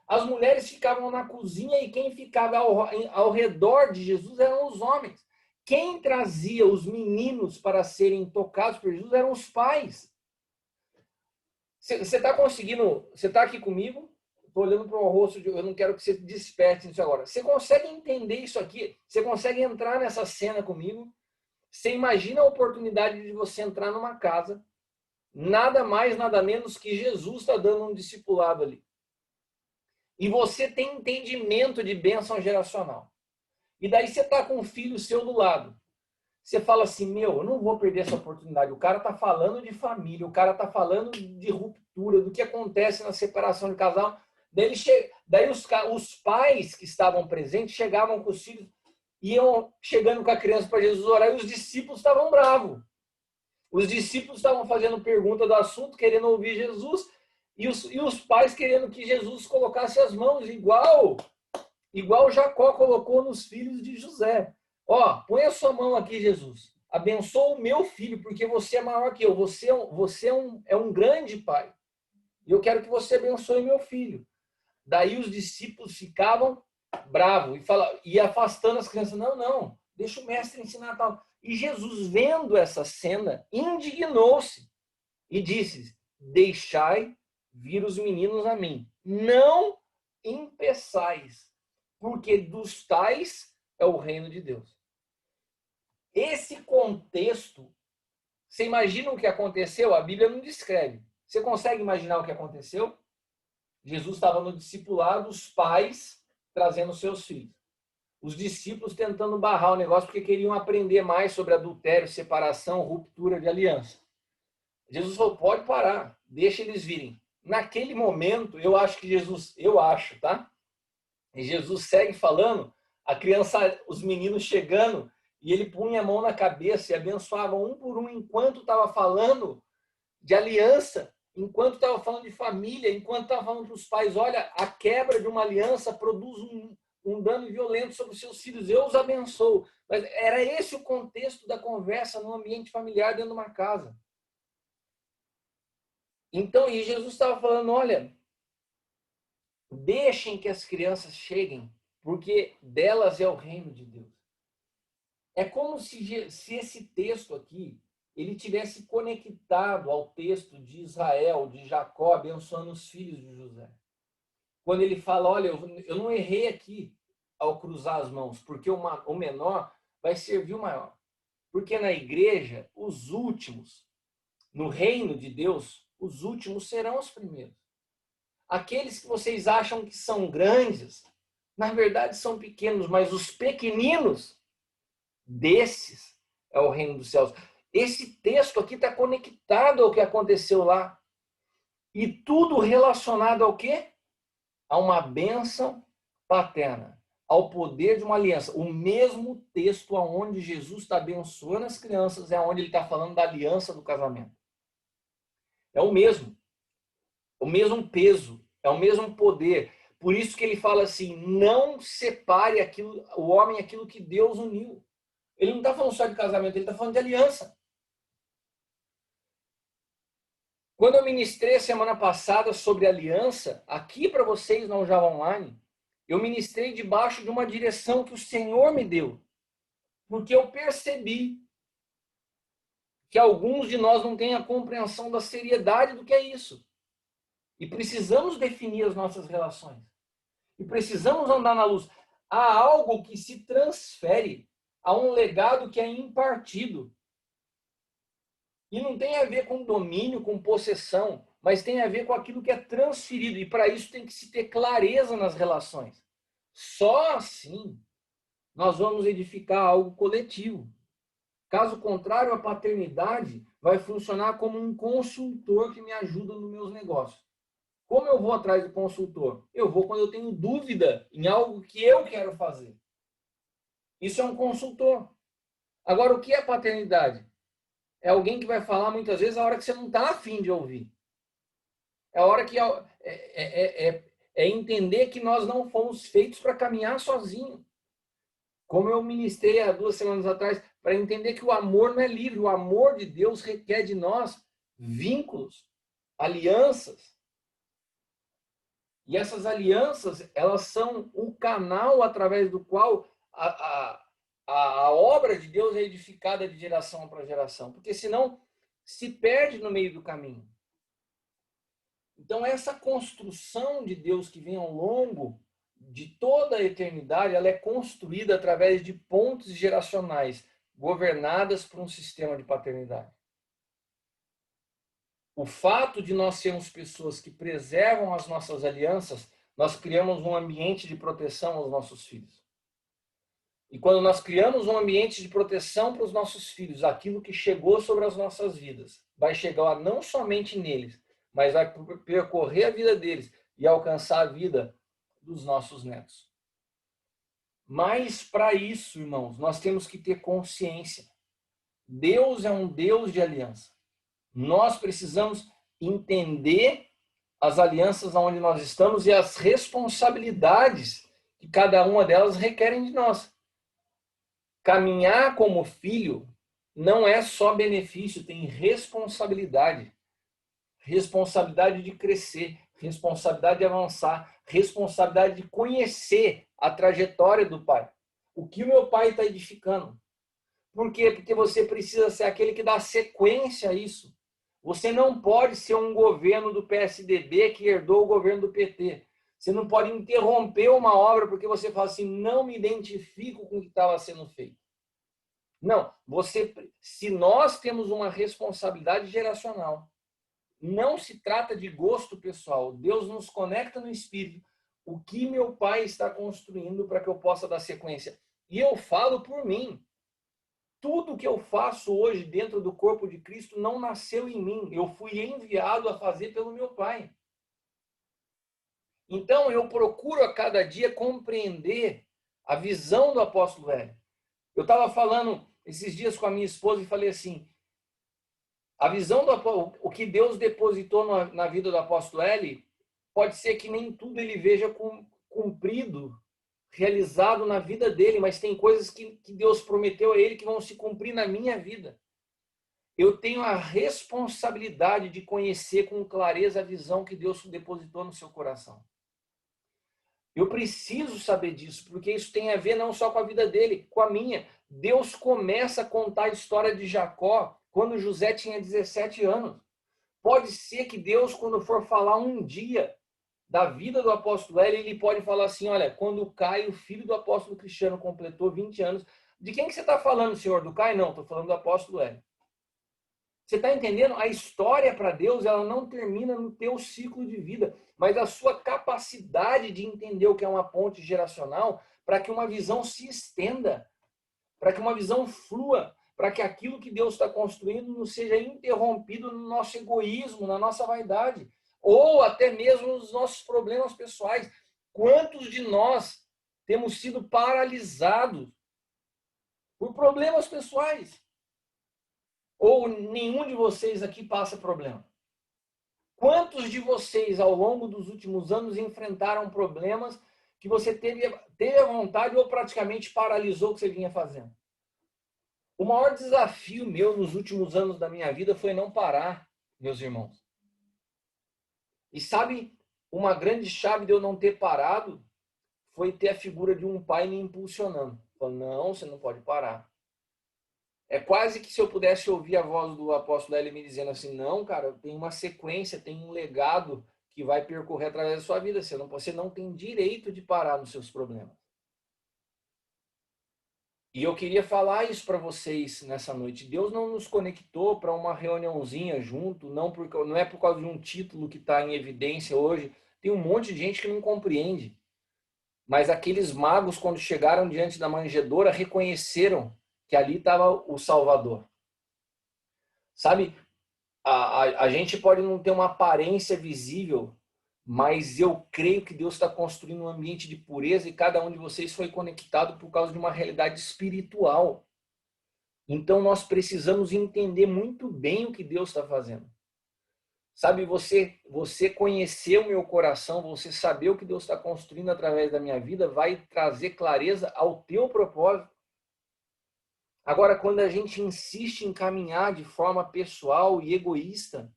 As mulheres ficavam na cozinha e quem ficava ao redor de Jesus eram os homens. Quem trazia os meninos para serem tocados por Jesus eram os pais. Você está conseguindo? Você está aqui comigo? Estou olhando para o rosto, eu não quero que você desperte isso agora. Você consegue entender isso aqui? Você consegue entrar nessa cena comigo? Você imagina a oportunidade de você entrar numa casa, nada mais, nada menos que Jesus está dando um discipulado ali. E você tem entendimento de bênção geracional. E daí você está com um filho seu do lado. Você fala assim, eu não vou perder essa oportunidade. O cara está falando de família, o cara está falando de ruptura, do que acontece na separação de casal. Daí os pais que estavam presentes chegavam com os filhos, iam chegando com a criança para Jesus orar, e os discípulos estavam bravos. Os discípulos estavam fazendo pergunta do assunto, querendo ouvir Jesus, e os pais querendo que Jesus colocasse as mãos, igual Jacó colocou nos filhos de José. Ó, põe a sua mão aqui, Jesus. Abençoa o meu filho, porque você é maior que eu. Você é um grande pai. E eu quero que você abençoe meu filho. Daí os discípulos ficavam bravos e afastando as crianças. Não, deixa o mestre ensinar tal. E Jesus, vendo essa cena, indignou-se e disse, deixai vir os meninos a mim. Não impeçais, porque dos tais é o reino de Deus. Esse contexto, você imagina o que aconteceu? A Bíblia não descreve. Você consegue imaginar o que aconteceu? Jesus estava no discipulado, os pais trazendo seus filhos. Os discípulos tentando barrar o negócio porque queriam aprender mais sobre adultério, separação, ruptura de aliança. Jesus falou, pode parar, deixa eles virem. Naquele momento, eu acho que Jesus, eu acho, tá? E Jesus segue falando, a criança, os meninos chegando, e ele punha a mão na cabeça e abençoava um por um enquanto estava falando de aliança, enquanto estava falando de família, enquanto estava falando para os pais, olha, a quebra de uma aliança produz um dano violento sobre os seus filhos, eu os abençoo. Mas era esse o contexto da conversa no ambiente familiar dentro de uma casa. Então, e Jesus estava falando, olha, deixem que as crianças cheguem, porque delas é o reino de Deus. É como se esse texto aqui, ele tivesse conectado ao texto de Israel, de Jacó, abençoando os filhos de José. Quando ele fala, olha, eu não errei aqui ao cruzar as mãos, porque o menor vai servir o maior. Porque na igreja, os últimos, no reino de Deus, os últimos serão os primeiros. Aqueles que vocês acham que são grandes, na verdade são pequenos, mas os pequeninos desses é o reino dos céus. Esse texto aqui está conectado ao que aconteceu lá. E tudo relacionado ao quê? A uma bênção paterna, ao poder de uma aliança. O mesmo texto onde Jesus está abençoando as crianças é onde ele está falando da aliança do casamento. É o mesmo peso, é o mesmo poder. Por isso que ele fala assim, não separe o homem aquilo que Deus uniu. Ele não está falando só de casamento, ele está falando de aliança. Quando eu ministrei semana passada sobre aliança, aqui para vocês no Java Online, eu ministrei debaixo de uma direção que o Senhor me deu. Porque eu percebi que alguns de nós não têm a compreensão da seriedade do que é isso. E precisamos definir as nossas relações. E precisamos andar na luz. Há algo que se transfere a um legado que é impartido. E não tem a ver com domínio, com possessão, mas tem a ver com aquilo que é transferido. E para isso tem que se ter clareza nas relações. Só assim nós vamos edificar algo coletivo. Caso contrário, a paternidade vai funcionar como um consultor que me ajuda nos meus negócios. Como eu vou atrás do consultor? Eu vou quando eu tenho dúvida em algo que eu quero fazer. Isso é um consultor. Agora, o que é paternidade? É alguém que vai falar muitas vezes a hora que você não está afim de ouvir. É a hora que é entender que nós não fomos feitos para caminhar sozinhos. Como eu ministrei há 2 semanas atrás, para entender que o amor não é livre. O amor de Deus requer de nós vínculos, alianças. E essas alianças, elas são o canal através do qual a obra de Deus é edificada de geração para geração. Porque senão se perde no meio do caminho. Então, essa construção de Deus que vem ao longo de toda a eternidade, ela é construída através de pontes geracionais, governadas por um sistema de paternidade. O fato de nós sermos pessoas que preservam as nossas alianças, nós criamos um ambiente de proteção aos nossos filhos. E quando nós criamos um ambiente de proteção para os nossos filhos, aquilo que chegou sobre as nossas vidas vai chegar não somente neles, mas vai percorrer a vida deles e alcançar a vida dos nossos netos. Mas para isso, irmãos, nós temos que ter consciência. Deus é um Deus de aliança. Nós precisamos entender as alianças onde nós estamos e as responsabilidades que cada uma delas requerem de nós. Caminhar como filho não é só benefício, tem responsabilidade. Responsabilidade de crescer, responsabilidade de avançar, responsabilidade de conhecer a trajetória do pai. O que o meu pai está edificando. Por quê? Porque você precisa ser aquele que dá sequência a isso. Você não pode ser um governo do PSDB que herdou o governo do PT. Você não pode interromper uma obra porque você fala assim, não me identifico com o que estava sendo feito. Não, se nós temos uma responsabilidade geracional, não se trata de gosto pessoal. Deus nos conecta no espírito. O que meu pai está construindo para que eu possa dar sequência? E eu falo por mim. tudo que eu faço hoje dentro do corpo de Cristo não nasceu em mim. Eu fui enviado a fazer pelo meu Pai. Então, eu procuro a cada dia compreender a visão do apóstolo Hélio. Eu estava falando esses dias com a minha esposa e falei assim, a visão o que Deus depositou na vida do apóstolo Hélio, pode ser que nem tudo ele veja cumprido, realizado na vida dele, mas tem coisas que Deus prometeu a ele que vão se cumprir na minha vida. Eu tenho a responsabilidade de conhecer com clareza a visão que Deus depositou no seu coração. Eu preciso saber disso, porque isso tem a ver não só com a vida dele, com a minha. Deus começa a contar a história de Jacó quando José tinha 17 anos. Pode ser que Deus, quando for falar um dia da vida do apóstolo Hélio, ele pode falar assim, olha, quando Caio, filho do apóstolo Cristiano, completou 20 anos, de quem que você está falando, senhor? Do Caio? Não, estou falando do apóstolo Hélio. Você está entendendo? A história para Deus, ela não termina no teu ciclo de vida, mas a sua capacidade de entender o que é uma ponte geracional para que uma visão se estenda, para que uma visão flua, para que aquilo que Deus está construindo não seja interrompido no nosso egoísmo, na nossa vaidade, ou até mesmo nos nossos problemas pessoais. Quantos de nós temos sido paralisados por problemas pessoais? Ou nenhum de vocês aqui passa problema? Quantos de vocês, ao longo dos últimos anos, enfrentaram problemas que você teve a vontade ou praticamente paralisou o que você vinha fazendo? O maior desafio meu nos últimos anos da minha vida foi não parar, meus irmãos. E sabe, uma grande chave de eu não ter parado foi ter a figura de um pai me impulsionando. Falando, não, você não pode parar. É quase que se eu pudesse ouvir a voz do apóstolo Hélio me dizendo assim, não, cara, tem uma sequência, tem um legado que vai percorrer através da sua vida. Você não tem direito de parar nos seus problemas. E eu queria falar isso para vocês nessa noite. Deus não nos conectou para uma reuniãozinha junto, não é por causa de um título que está em evidência hoje. Tem um monte de gente que não compreende. Mas aqueles magos, quando chegaram diante da manjedoura, reconheceram que ali estava o Salvador. Sabe, a gente pode não ter uma aparência visível, mas eu creio que Deus está construindo um ambiente de pureza e cada um de vocês foi conectado por causa de uma realidade espiritual. Então nós precisamos entender muito bem o que Deus está fazendo. Sabe, você conhecer o meu coração, você saber o que Deus está construindo através da minha vida, vai trazer clareza ao teu propósito. Agora, quando a gente insiste em caminhar de forma pessoal e egoísta,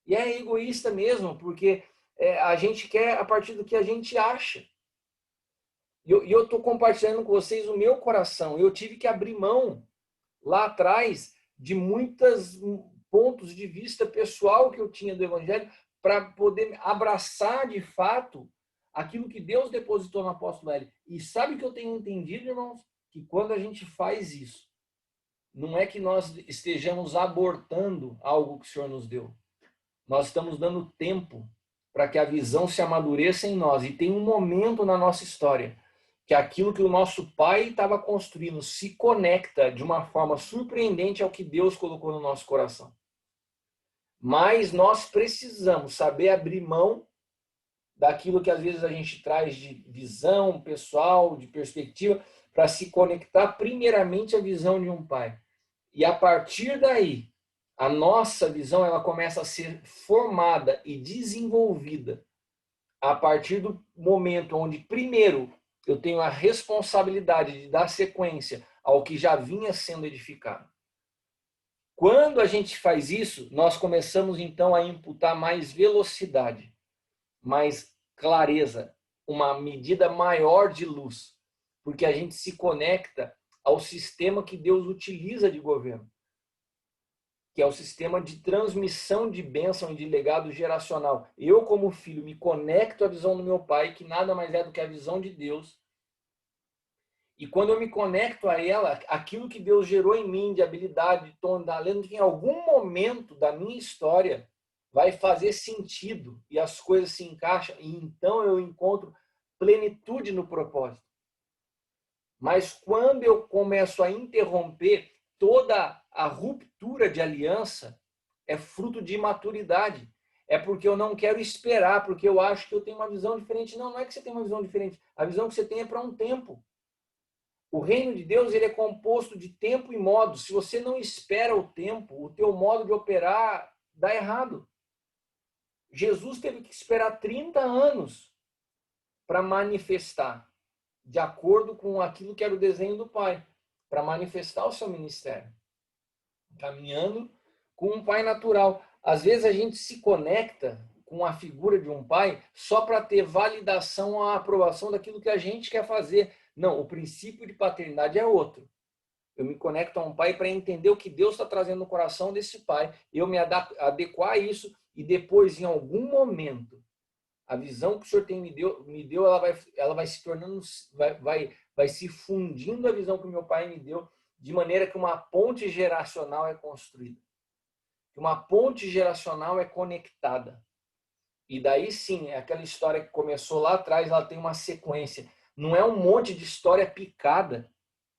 e é egoísta mesmo, porque a gente quer a partir do que a gente acha. E eu estou compartilhando com vocês o meu coração. Eu tive que abrir mão lá atrás de muitos pontos de vista pessoal que eu tinha do Evangelho para poder abraçar de fato aquilo que Deus depositou no apóstolo Hélio. E sabe o que eu tenho entendido, irmãos? Que quando a gente faz isso, não é que nós estejamos abortando algo que o Senhor nos deu. Nós estamos dando tempo para que a visão se amadureça em nós. E tem um momento na nossa história que aquilo que o nosso pai estava construindo se conecta de uma forma surpreendente ao que Deus colocou no nosso coração. Mas nós precisamos saber abrir mão daquilo que às vezes a gente traz de visão pessoal, de perspectiva, para se conectar primeiramente à visão de um pai. E a partir daí, a nossa visão ela começa a ser formada e desenvolvida a partir do momento onde, primeiro, eu tenho a responsabilidade de dar sequência ao que já vinha sendo edificado. Quando a gente faz isso, nós começamos então a imputar mais velocidade, mais clareza, uma medida maior de luz, porque a gente se conecta ao sistema que Deus utiliza de governo, que é o sistema de transmissão de bênção e de legado geracional. Eu, como filho, me conecto à visão do meu pai, que nada mais é do que a visão de Deus. E quando eu me conecto a ela, aquilo que Deus gerou em mim de habilidade, de tom, talento, que em algum momento da minha história vai fazer sentido e as coisas se encaixam, e então eu encontro plenitude no propósito. Mas quando eu começo a interromper, toda a ruptura de aliança é fruto de imaturidade. É porque eu não quero esperar, porque eu acho que eu tenho uma visão diferente. Não, não é que você tem uma visão diferente. A visão que você tem é para um tempo. O reino de Deus, ele é composto de tempo e modo. Se você não espera o tempo, o teu modo de operar dá errado. Jesus teve que esperar 30 anos para manifestar, de acordo com aquilo que era o desenho do Pai, para manifestar o seu ministério, caminhando com um pai natural. Às vezes a gente se conecta com a figura de um pai só para ter validação, a aprovação daquilo que a gente quer fazer. Não, o princípio de paternidade é outro. Eu me conecto a um pai para entender o que Deus está trazendo no coração desse pai, eu me adequar a isso e depois, em algum momento, a visão que o Senhor me deu ela vai se tornando, vai se fundindo a visão que o meu pai me deu, de maneira que uma ponte geracional é construída, que uma ponte geracional é conectada. E daí sim, aquela história que começou lá atrás, ela tem uma sequência. Não é um monte de história picada,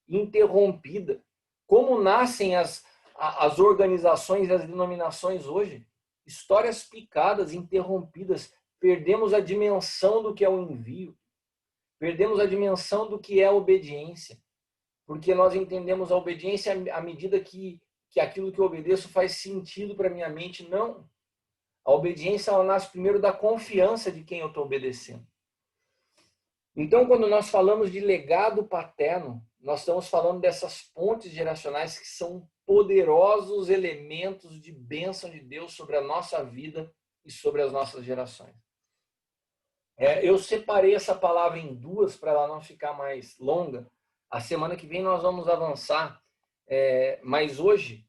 interrompida. Como nascem as organizações e as denominações hoje? Histórias picadas, interrompidas. Perdemos a dimensão do que é o envio. Perdemos a dimensão do que é a obediência. Porque nós entendemos a obediência à medida que aquilo que eu obedeço faz sentido para a minha mente. Não. A obediência, ela nasce primeiro da confiança de quem eu estou obedecendo. Então, quando nós falamos de legado paterno, nós estamos falando dessas pontes geracionais que são poderosos elementos de bênção de Deus sobre a nossa vida e sobre as nossas gerações. Eu separei essa palavra em duas para ela não ficar mais longa. A semana que vem nós vamos avançar, mas hoje,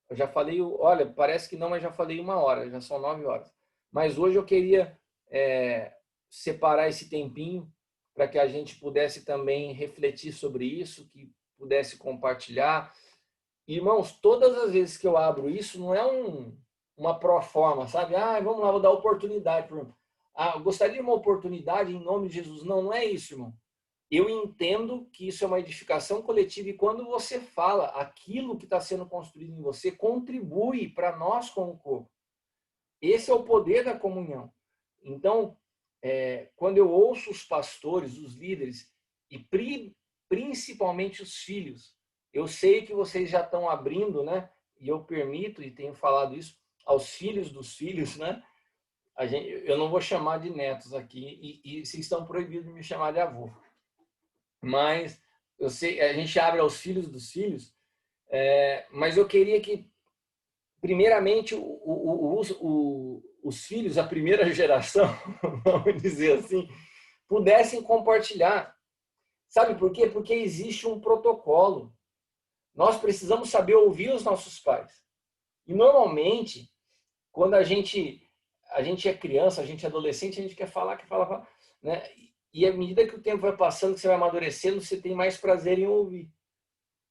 eu já falei, olha, parece que não, mas já falei 1 hora, já são 9 horas. Mas hoje eu queria separar esse tempinho para que a gente pudesse também refletir sobre isso, que pudesse compartilhar. Irmãos, todas as vezes que eu abro isso, não é uma proforma, sabe? Vamos lá, vou dar oportunidade. Eu gostaria de uma oportunidade em nome de Jesus. Não, não é isso, irmão. Eu entendo que isso é uma edificação coletiva e quando você fala aquilo que está sendo construído em você, contribui para nós como corpo. Esse é o poder da comunhão. Então, quando eu ouço os pastores, os líderes, e principalmente os filhos, eu sei que vocês já estão abrindo, né? E eu permito, e tenho falado isso, aos filhos dos filhos, né? Eu não vou chamar de netos aqui, e vocês estão proibidos de me chamar de avô. Mas eu sei, a gente abre aos filhos dos filhos, mas eu queria que, primeiramente, os filhos, a primeira geração, vamos dizer assim, pudessem compartilhar. Sabe por quê? Porque existe um protocolo. Nós precisamos saber ouvir os nossos pais. E, normalmente, quando a gente é criança, a gente é adolescente, a gente quer falar, né? E à medida que o tempo vai passando, que você vai amadurecendo, você tem mais prazer em ouvir.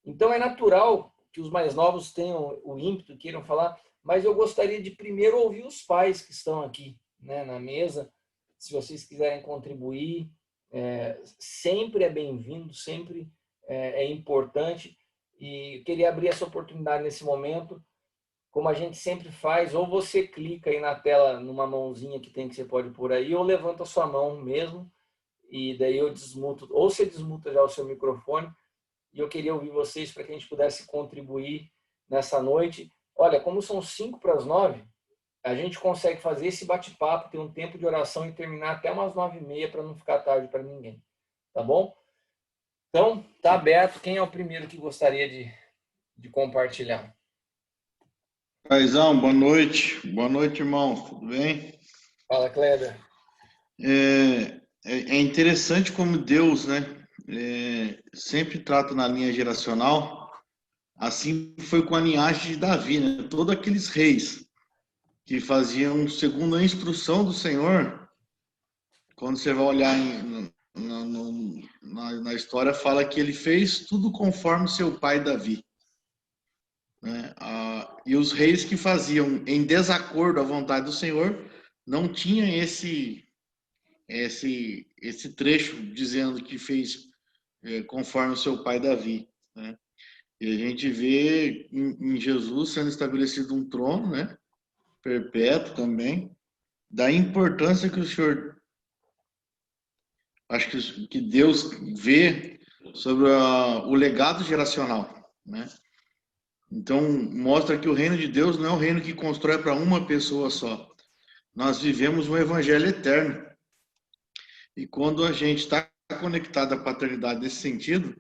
Então, é natural que os mais novos tenham o ímpeto, queiram falar, mas eu gostaria de primeiro ouvir os pais que estão aqui, né, na mesa. Se vocês quiserem contribuir, sempre é bem-vindo, sempre é importante. E queria abrir essa oportunidade nesse momento, como a gente sempre faz, ou você clica aí na tela, numa mãozinha que tem que você pode pôr aí, ou levanta a sua mão mesmo, e daí eu desmuto, ou você desmuta já o seu microfone, e eu queria ouvir vocês para que a gente pudesse contribuir nessa noite. Olha, como são 8:55, a gente consegue fazer esse bate-papo, ter um tempo de oração e terminar até umas 9:30 para não ficar tarde para ninguém. Tá bom? Então, tá aberto. Quem é o primeiro que gostaria de compartilhar? Paizão, boa noite. Boa noite, irmão. Tudo bem? Fala, Kleber. É interessante como Deus, né, sempre trata na linha geracional. Assim foi com a linhagem de Davi, né? Todos aqueles reis que faziam segundo a instrução do Senhor. Quando você vai olhar na história, fala que ele fez tudo conforme seu pai Davi, né? E os reis que faziam em desacordo à vontade do Senhor não tinham esse trecho dizendo que fez conforme o seu pai Davi, né? E a gente vê em Jesus sendo estabelecido um trono, né? Perpétuo também, da importância que o Senhor, acho que Deus vê sobre o legado geracional, né? Então, mostra que o reino de Deus não é um reino que constrói para uma pessoa só. Nós vivemos um evangelho eterno. E quando a gente está conectado à paternidade nesse sentido,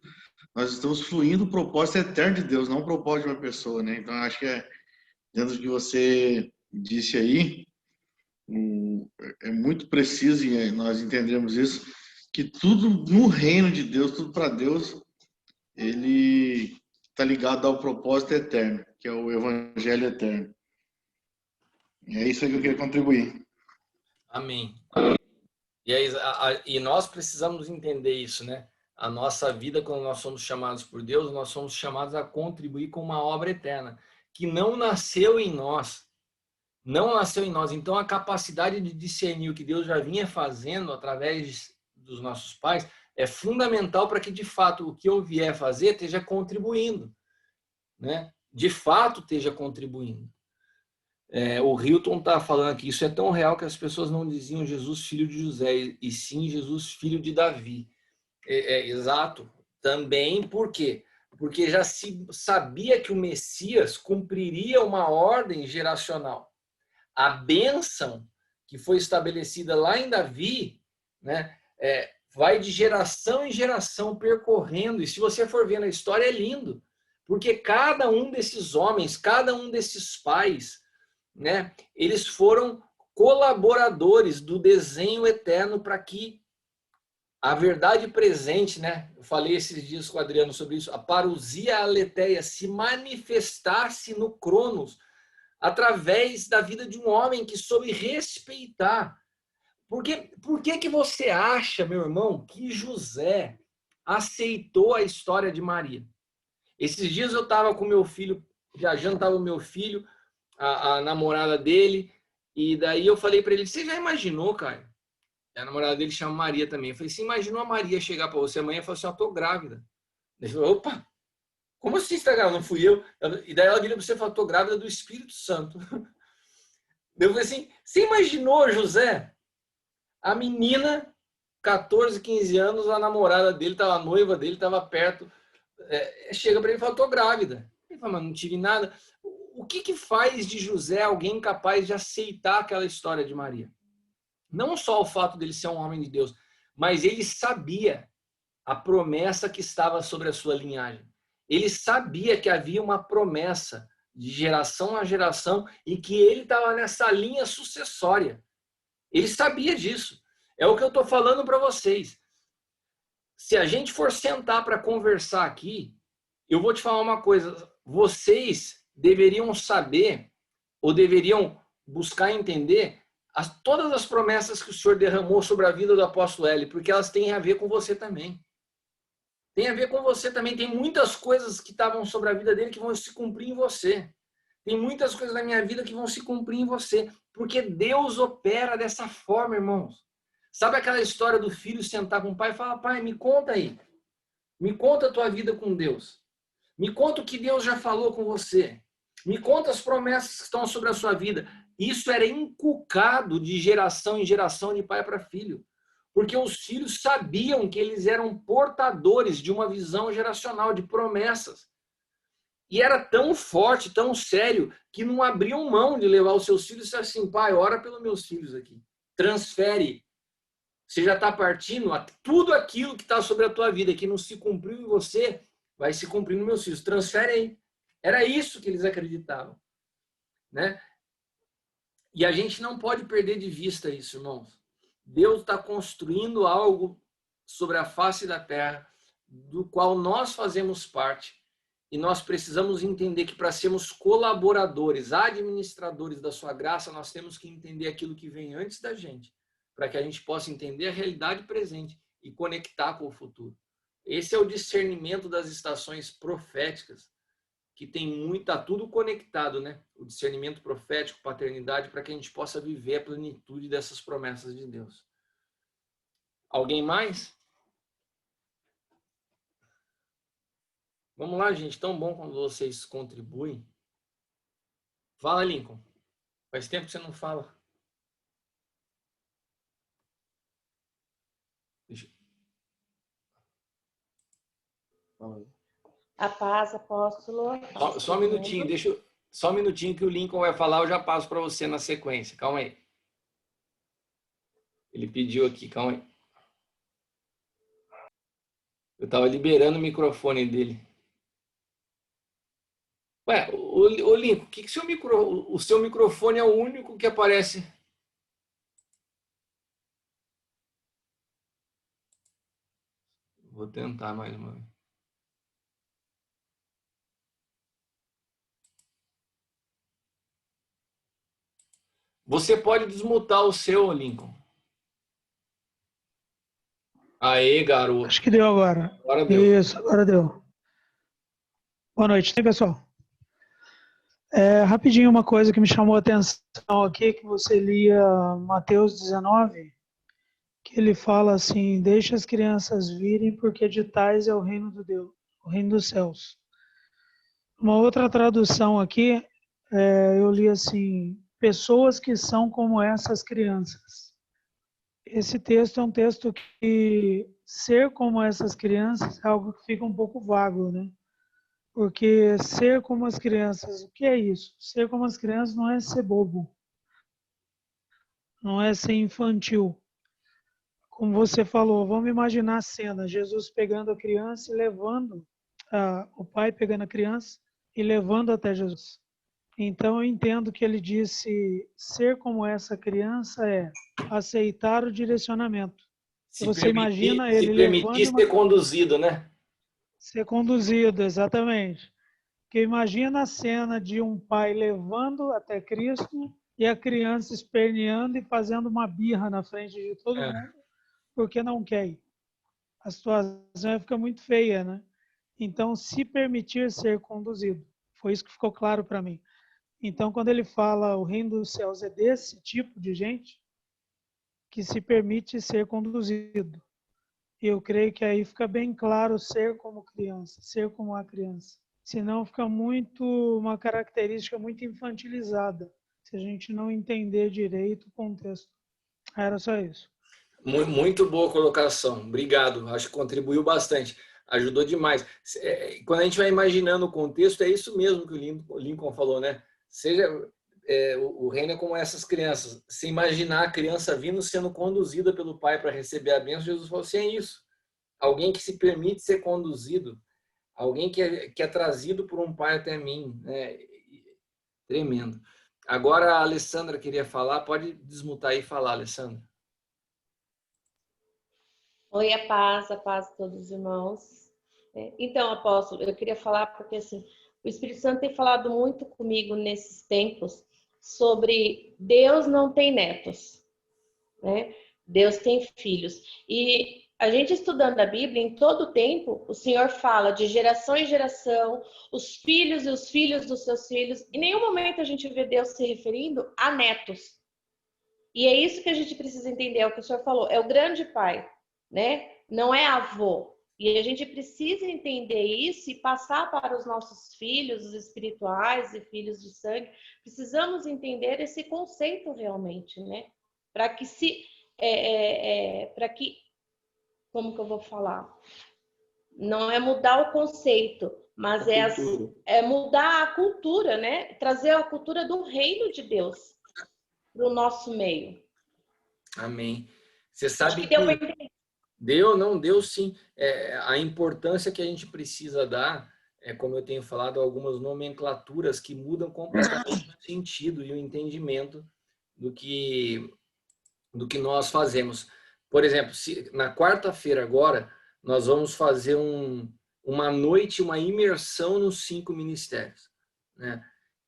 nós estamos fluindo o propósito eterno de Deus, não o propósito de uma pessoa, né? Então, acho que dentro do que você disse aí, é muito preciso e nós entendemos isso, que tudo no reino de Deus, tudo para Deus, ele está ligado ao propósito eterno, que é o evangelho eterno. E é isso aí que eu queria contribuir. Amém. E nós precisamos entender isso, né? A nossa vida, quando nós somos chamados por Deus, nós somos chamados a contribuir com uma obra eterna, que não nasceu em nós. Não nasceu em nós. Então, a capacidade de discernir o que Deus já vinha fazendo através dos nossos pais é fundamental para que, de fato, o que eu vier fazer esteja contribuindo, né? De fato, esteja contribuindo. O Hilton está falando aqui, isso é tão real que as pessoas não diziam Jesus filho de José, e sim Jesus filho de Davi. Exato. Também por quê? Porque já se sabia que o Messias cumpriria uma ordem geracional. A bênção que foi estabelecida lá em Davi, né, vai de geração em geração percorrendo, e se você for ver na história é lindo, porque cada um desses homens, cada um desses pais, né, eles foram colaboradores do desenho eterno para que a verdade presente, né? Eu falei esses dias com o Adriano sobre isso, a parousia aletheia se manifestasse no Cronos através da vida de um homem que soube respeitar. Por que você acha, meu irmão, que José aceitou a história de Maria? Esses dias eu estava com meu filho, viajando, estava o meu filho, a namorada dele, e daí eu falei para ele, você já imaginou, cara? A namorada dele chama Maria também. Eu falei, você imaginou a Maria chegar para você amanhã e falar assim, eu tô grávida. Ele falou, opa, como assim você está grávida? Não fui eu. E daí ela vira para você e fala, tô grávida do Espírito Santo. Eu falei assim, você imaginou, José? A menina, 14, 15 anos, a namorada dele, a noiva dele, estava perto, chega para ele e fala, tô grávida. Ele fala, mas não tive nada. O que faz de José alguém capaz de aceitar aquela história de Maria? Não só o fato dele ser um homem de Deus, mas ele sabia a promessa que estava sobre a sua linhagem. Ele sabia que havia uma promessa de geração a geração e que ele estava nessa linha sucessória. Ele sabia disso. É o que eu estou falando para vocês. Se a gente for sentar para conversar aqui, eu vou te falar uma coisa. Vocês deveriam saber ou deveriam buscar entender todas as promessas que o Senhor derramou sobre a vida do apóstolo L, porque elas têm a ver com você também. Tem a ver com você também. Tem muitas coisas que estavam sobre a vida dele que vão se cumprir em você. Tem muitas coisas na minha vida que vão se cumprir em você. Porque Deus opera dessa forma, irmãos. Sabe aquela história do filho sentar com o pai e falar, pai, me conta aí. Me conta a tua vida com Deus. Me conta o que Deus já falou com você. Me conta as promessas que estão sobre a sua vida. Isso era inculcado de geração em geração, de pai para filho. Porque os filhos sabiam que eles eram portadores de uma visão geracional, de promessas. E era tão forte, tão sério, que não abriam mão de levar os seus filhos e dizer assim, pai, ora pelos meus filhos aqui. Transfere. Você já está partindo, tudo aquilo que está sobre a tua vida, que não se cumpriu em você, vai se cumprir nos meus filhos. Transfere aí. Era isso que eles acreditavam. Né? E a gente não pode perder de vista isso, irmãos. Deus está construindo algo sobre a face da terra, do qual nós fazemos parte, e nós precisamos entender que para sermos colaboradores, administradores da sua graça, nós temos que entender aquilo que vem antes da gente, para que a gente possa entender a realidade presente e conectar com o futuro. Esse é o discernimento das estações proféticas, que tem muito, tá tudo conectado, né? O discernimento profético, paternidade, para que a gente possa viver a plenitude dessas promessas de Deus. Alguém mais? Vamos lá, gente. Tão bom quando vocês contribuem. Fala, Lincoln. Faz tempo que você não fala. Deixa... A paz, apóstolo. Só um minutinho, só um minutinho que o Lincoln vai falar, eu já passo para você na sequência. Calma aí. Ele pediu aqui, calma aí. Eu estava liberando o microfone dele. Ué, o Lincoln, que o seu microfone é o único que aparece? Vou tentar mais uma vez. Você pode desmutar o seu, Lincoln. Aê, garoto. Acho que deu agora. Agora deu. Isso, agora deu. Boa noite, pessoal. Rapidinho, uma coisa que me chamou a atenção aqui, que você lia Mateus 19, que ele fala assim, deixa as crianças virem, porque de tais é o reino do Deus, o reino dos céus. Uma outra tradução aqui, eu li assim, pessoas que são como essas crianças. Esse texto é um texto que ser como essas crianças é algo que fica um pouco vago, né? Porque ser como as crianças, o que é isso? Ser como as crianças não é ser bobo, não é ser infantil. Como você falou, vamos imaginar a cena, Jesus pegando a criança e levando, o pai pegando a criança e levando até Jesus. Então eu entendo que ele disse, ser como essa criança é aceitar o direcionamento. Você imagina ele levando... Se permitir ser conduzido, né? Ser conduzido, exatamente. Porque imagina a cena de um pai levando até Cristo e a criança esperneando e fazendo uma birra na frente de todo mundo, porque não quer ir. A situação fica muito feia, né? Então, se permitir ser conduzido. Foi isso que ficou claro para mim. Então, quando ele fala o reino dos céus é desse tipo de gente que se permite ser conduzido. Eu creio que aí fica bem claro ser como criança, ser como a criança. Senão fica uma característica muito infantilizada, se a gente não entender direito o contexto. Era só isso. Muito boa colocação, obrigado. Acho que contribuiu bastante, ajudou demais. Quando a gente vai imaginando o contexto, é isso mesmo que o Lincoln falou, né? O reino é como essas crianças. Se imaginar a criança vindo sendo conduzida pelo pai para receber a bênção, Jesus falou assim, é isso. Alguém que se permite ser conduzido, alguém que é trazido por um pai até mim, né? Tremendo. Agora a Alessandra queria falar, pode desmutar aí e falar, Alessandra. Oi, a paz a todos os irmãos. Então, apóstolo, eu queria falar porque assim, o Espírito Santo tem falado muito comigo nesses tempos sobre Deus não tem netos, né? Deus tem filhos. E a gente estudando a Bíblia, em todo tempo, o Senhor fala de geração em geração, os filhos e os filhos dos seus filhos. Em nenhum momento a gente vê Deus se referindo a netos. E é isso que a gente precisa entender, é o que o Senhor falou, é o grande pai, né? Não é avô. E a gente precisa entender isso e passar para os nossos filhos, os espirituais e filhos de sangue. Precisamos entender esse conceito realmente, né? Para que como que eu vou falar? Não é mudar o conceito, mas é mudar a cultura, né? Trazer a cultura do reino de Deus para o nosso meio. Amém. Você sabe que deu sim. A importância que a gente precisa dar, como eu tenho falado, algumas nomenclaturas que mudam completamente o sentido e o entendimento do que nós fazemos. Por exemplo, na quarta-feira agora, nós vamos fazer uma noite, uma imersão nos 5 ministérios, né?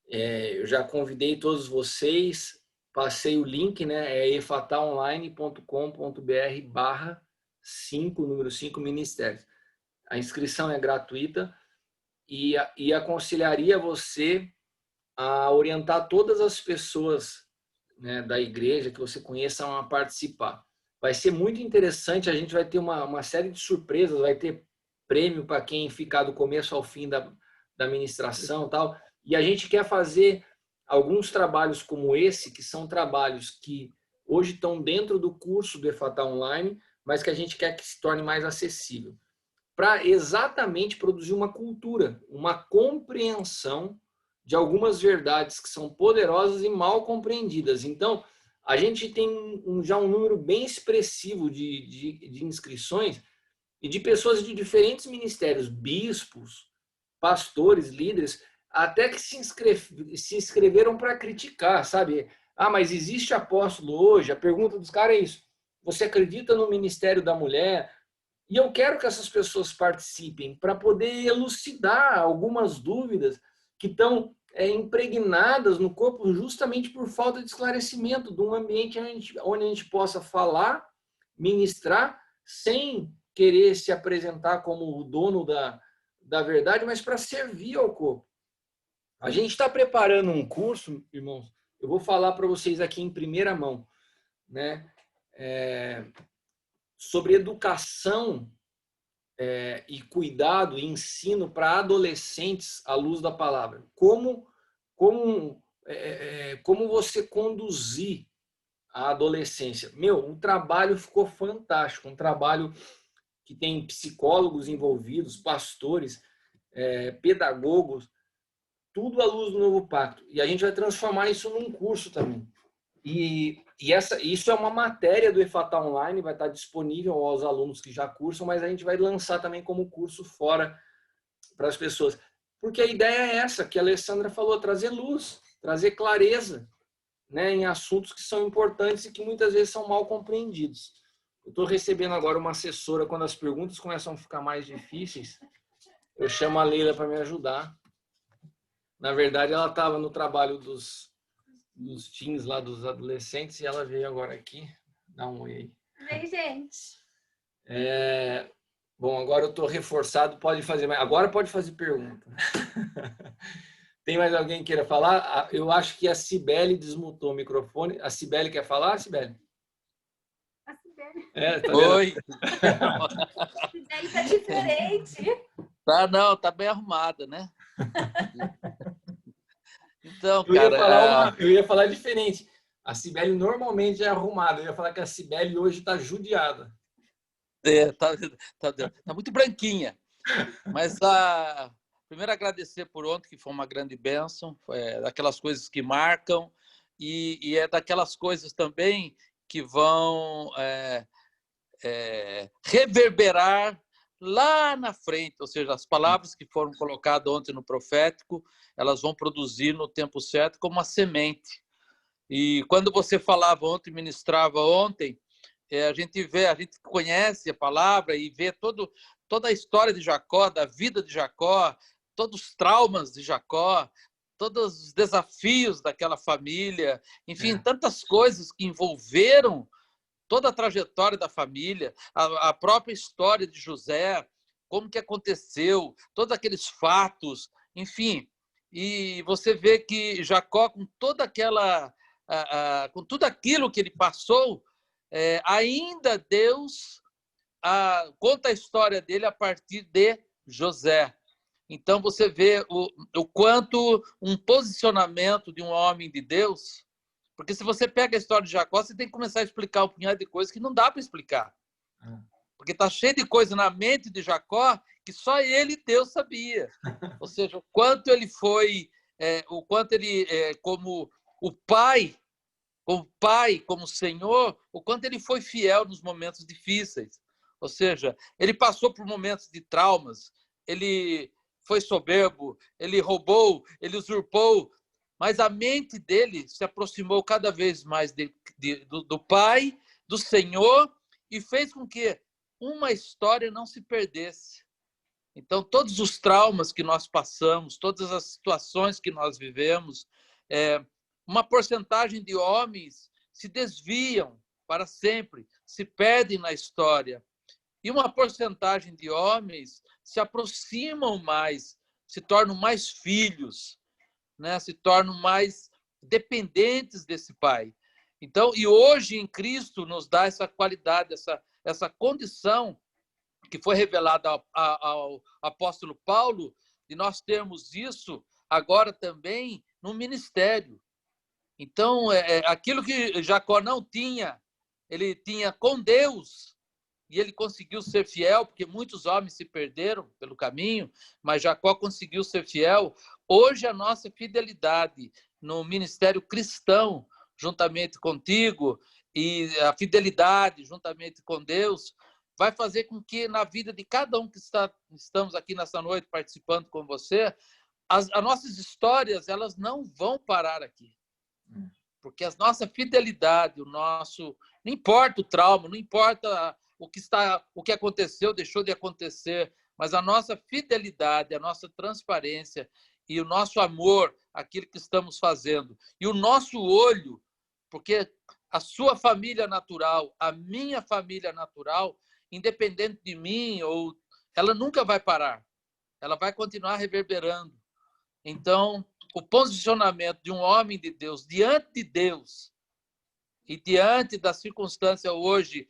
Eu já convidei todos vocês, passei o link, né? É efataonline.com.br/5, número 5 ministérios. A inscrição é gratuita e aconselharia você a orientar todas as pessoas, né, da igreja que você conheça a participar. Vai ser muito interessante, a gente vai ter uma série de surpresas, vai ter prêmio para quem ficar do começo ao fim da ministração e tal. E a gente quer fazer alguns trabalhos como esse, que são trabalhos que hoje estão dentro do curso do EFATA Online, mas que a gente quer que se torne mais acessível, para exatamente produzir uma cultura, uma compreensão de algumas verdades que são poderosas e mal compreendidas. Então, a gente tem já um número bem expressivo de inscrições e de pessoas de diferentes ministérios, bispos, pastores, líderes, até que se inscreveram para criticar, sabe? Ah, mas existe apóstolo hoje? A pergunta dos caras é isso. Você acredita no ministério da mulher? E eu quero que essas pessoas participem para poder elucidar algumas dúvidas que estão impregnadas no corpo justamente por falta de esclarecimento de um ambiente onde a gente possa falar, ministrar, sem querer se apresentar como o dono da verdade, mas para servir ao corpo. A gente está preparando um curso, irmãos, eu vou falar para vocês aqui em primeira mão, né? Sobre educação e cuidado e ensino para adolescentes à luz da palavra. Como você conduzir a adolescência. O trabalho ficou fantástico, um trabalho que tem psicólogos envolvidos, pastores, pedagogos, tudo à luz do Novo Pacto. E a gente vai transformar isso num curso também. E isso é uma matéria do EFATA Online, vai estar disponível aos alunos que já cursam, mas a gente vai lançar também como curso fora para as pessoas. Porque a ideia é essa, que a Alessandra falou, trazer luz, trazer clareza, né, em assuntos que são importantes e que muitas vezes são mal compreendidos. Eu estou recebendo agora uma assessora, quando as perguntas começam a ficar mais difíceis, eu chamo a Leila para me ajudar. Na verdade, ela estava no trabalho dos teens lá, dos adolescentes, e ela veio agora aqui. Dá um oi aí. Oi, gente. Bom, agora eu estou reforçado, pode fazer, agora pode fazer pergunta. Tem mais alguém que queira falar? Eu acho que a Cibele desmutou o microfone. A Cibele quer falar, Cibele? A Cibele. Tá Oi. A Cibele tá diferente. Não, tá bem arrumada, né? Então, eu ia falar diferente. A Cibele normalmente é arrumada. Eu ia falar que a Cibele hoje está judiada. Tá muito branquinha. Mas primeiro agradecer por ontem, que foi uma grande bênção. Daquelas coisas que marcam. E é daquelas coisas também que vão reverberar lá na frente, ou seja, as palavras que foram colocadas ontem no profético, elas vão produzir no tempo certo como uma semente. E quando você falava ontem, ministrava ontem, a gente conhece a palavra e vê toda a história de Jacó, da vida de Jacó, todos os traumas de Jacó, todos os desafios daquela família, enfim, tantas coisas que envolveram toda a trajetória da família, a própria história de José, como que aconteceu, todos aqueles fatos, enfim. E você vê que Jacó, com toda aquela, com tudo aquilo que ele passou, ainda Deus conta a história dele a partir de José. Então você vê o quanto um posicionamento de um homem de Deus. Porque se você pega a história de Jacó, você tem que começar a explicar um punhado de coisas que não dá para explicar. Porque está cheio de coisa na mente de Jacó que só ele e Deus sabia. Ou seja, o quanto ele foi, como o pai, como Senhor, o quanto ele foi fiel nos momentos difíceis. Ou seja, ele passou por momentos de traumas, ele foi soberbo, ele roubou, ele usurpou, mas a mente dele se aproximou cada vez mais do Pai, do Senhor, e fez com que uma história não se perdesse. Então, todos os traumas que nós passamos, todas as situações que nós vivemos, uma porcentagem de homens se desviam para sempre, se perdem na história. E uma porcentagem de homens se aproximam mais, se tornam mais filhos, né, se tornam mais dependentes desse Pai. Então, e hoje em Cristo nos dá essa qualidade, essa condição que foi revelada ao apóstolo Paulo, e nós temos isso agora também no ministério. Então, aquilo que Jacó não tinha, ele tinha com Deus, e ele conseguiu ser fiel, porque muitos homens se perderam pelo caminho, mas Jacó conseguiu ser fiel. Hoje, a nossa fidelidade no ministério cristão, juntamente contigo, e a fidelidade juntamente com Deus, vai fazer com que na vida de cada um que estamos aqui nessa noite participando com você, as nossas histórias, elas não vão parar aqui. Porque a nossa fidelidade, não importa o trauma, não importa o que aconteceu, deixou de acontecer, mas a nossa fidelidade, a nossa transparência e o nosso amor àquilo que estamos fazendo, e o nosso olho, porque a sua família natural, a minha família natural, independente de mim, ela nunca vai parar, ela vai continuar reverberando. Então, o posicionamento de um homem de Deus diante de Deus e diante da circunstância hoje,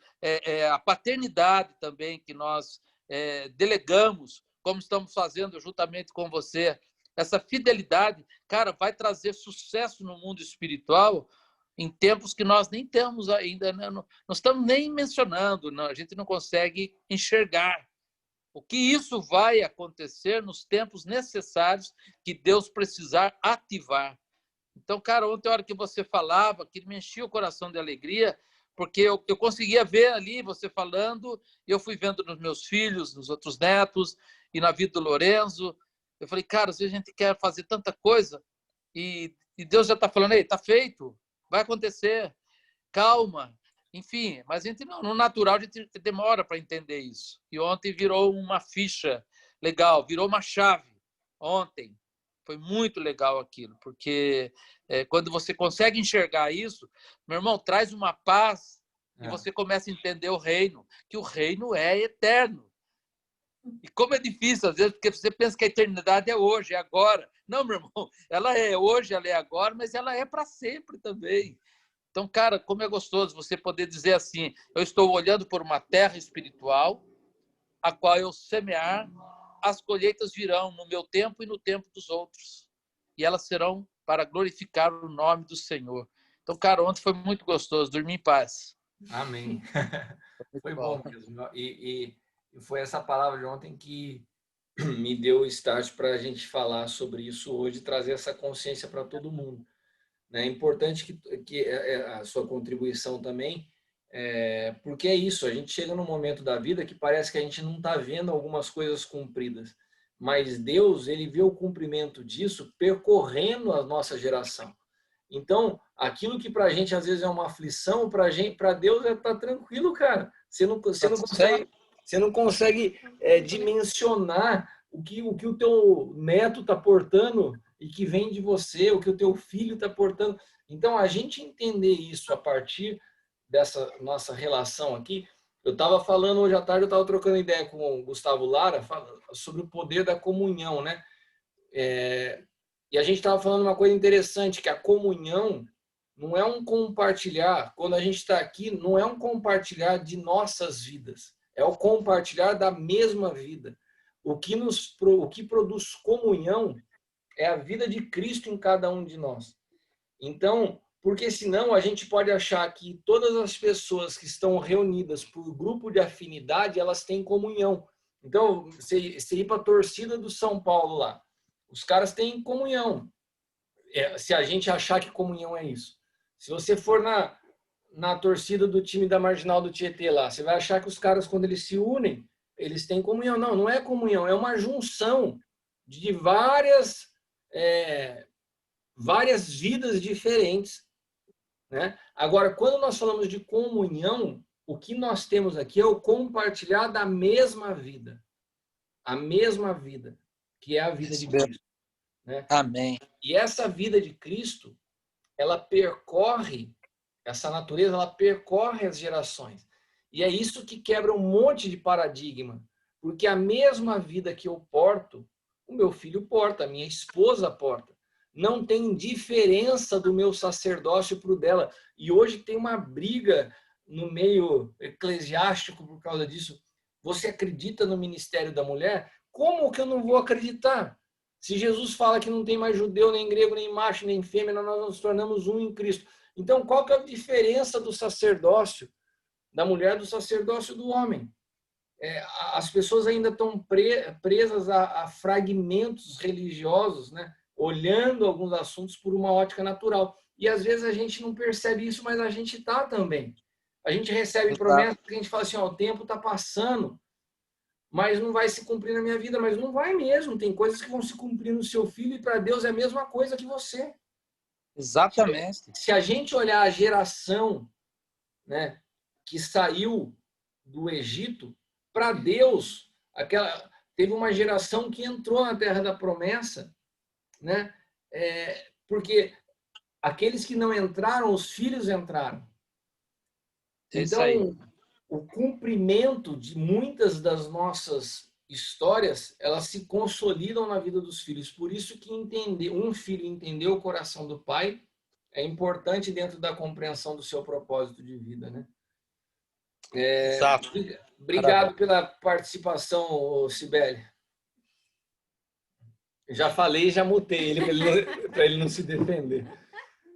a paternidade também que nós delegamos, como estamos fazendo juntamente com você, essa fidelidade, cara, vai trazer sucesso no mundo espiritual em tempos que nós nem temos ainda, né? Não estamos nem mencionando, não, a gente não consegue enxergar o que isso vai acontecer nos tempos necessários que Deus precisar ativar. Então, cara, ontem, a hora que você falava, que me enchia o coração de alegria, porque eu conseguia ver ali você falando, eu fui vendo nos meus filhos, nos outros netos, e na vida do Lorenzo. Eu falei, cara, às vezes a gente quer fazer tanta coisa, e Deus já está falando, ei, está feito, vai acontecer, calma. Enfim, mas a gente no natural a gente demora para entender isso. E ontem virou uma ficha legal, virou uma chave. Ontem foi muito legal aquilo, porque quando você consegue enxergar isso, meu irmão, traz uma paz e você começa a entender o reino, que o reino é eterno. E como é difícil, às vezes, porque você pensa que a eternidade é hoje, é agora. Não, meu irmão, ela é hoje, ela é agora, mas ela é para sempre também. Então, cara, como é gostoso você poder dizer assim, eu estou olhando por uma terra espiritual, a qual eu semear, as colheitas virão no meu tempo e no tempo dos outros. E elas serão para glorificar o nome do Senhor. Então, cara, ontem foi muito gostoso, dormi em paz. Amém. Foi bom mesmo. E foi essa palavra de ontem que me deu o start para a gente falar sobre isso hoje, trazer essa consciência para todo mundo. É importante que a sua contribuição também, porque é isso, a gente chega num momento da vida que parece que a gente não está vendo algumas coisas cumpridas, mas Deus, ele vê o cumprimento disso percorrendo a nossa geração. Então, aquilo que para a gente às vezes é uma aflição, para Deus tá tranquilo, cara. Você não consegue dimensionar o que o teu neto está portando e que vem de você, o que o teu filho está portando. Então, a gente entender isso a partir dessa nossa relação aqui. Eu estava falando hoje à tarde, eu estava trocando ideia com o Gustavo Lara sobre o poder da comunhão, né? E a gente estava falando uma coisa interessante, que a comunhão não é um compartilhar, quando a gente está aqui, não é um compartilhar de nossas vidas, é o compartilhar da mesma vida. O que produz comunhão é a vida de Cristo em cada um de nós. Então, porque senão a gente pode achar que todas as pessoas que estão reunidas por grupo de afinidade, elas têm comunhão. Então, você ir para a torcida do São Paulo lá, os caras têm comunhão. Se a gente achar que comunhão é isso. Se você for na torcida do time da Marginal do Tietê lá, você vai achar que os caras, quando eles se unem, eles têm comunhão. Não, não é comunhão, é uma junção de várias vidas diferentes, né? Agora, quando nós falamos de comunhão, o que nós temos aqui é o compartilhar da mesma vida. A mesma vida, que é a vida de Cristo, né? Amém. E essa vida de Cristo, ela percorre, essa natureza, ela percorre as gerações. E é isso que quebra um monte de paradigma, porque a mesma vida que eu porto, o meu filho porta, a minha esposa porta. Não tem diferença do meu sacerdócio para o dela. E hoje tem uma briga no meio eclesiástico por causa disso. Você acredita no ministério da mulher? Como que eu não vou acreditar? Se Jesus fala que não tem mais judeu, nem grego, nem macho, nem fêmea, nós nos tornamos um em Cristo. Então, qual que é a diferença do sacerdócio da mulher do sacerdócio do homem? As pessoas ainda estão presas a fragmentos religiosos, né? Olhando alguns assuntos por uma ótica natural. E às vezes a gente não percebe isso, mas a gente está também. A gente recebe promessas que a gente fala assim, ó, o tempo está passando, mas não vai se cumprir na minha vida. Mas não vai mesmo. Tem coisas que vão se cumprir no seu filho e para Deus é a mesma coisa que você. Exatamente. Se a gente olhar a geração, né, que saiu do Egito, para Deus, teve uma geração que entrou na Terra da Promessa, né? Porque aqueles que não entraram, os filhos entraram. Então, o cumprimento de muitas das nossas histórias, elas se consolidam na vida dos filhos. Por isso que um filho entender o coração do pai é importante dentro da compreensão do seu propósito de vida, né? Exato. Obrigado pela participação, Cibele. Já falei e já mutei ele para ele não se defender.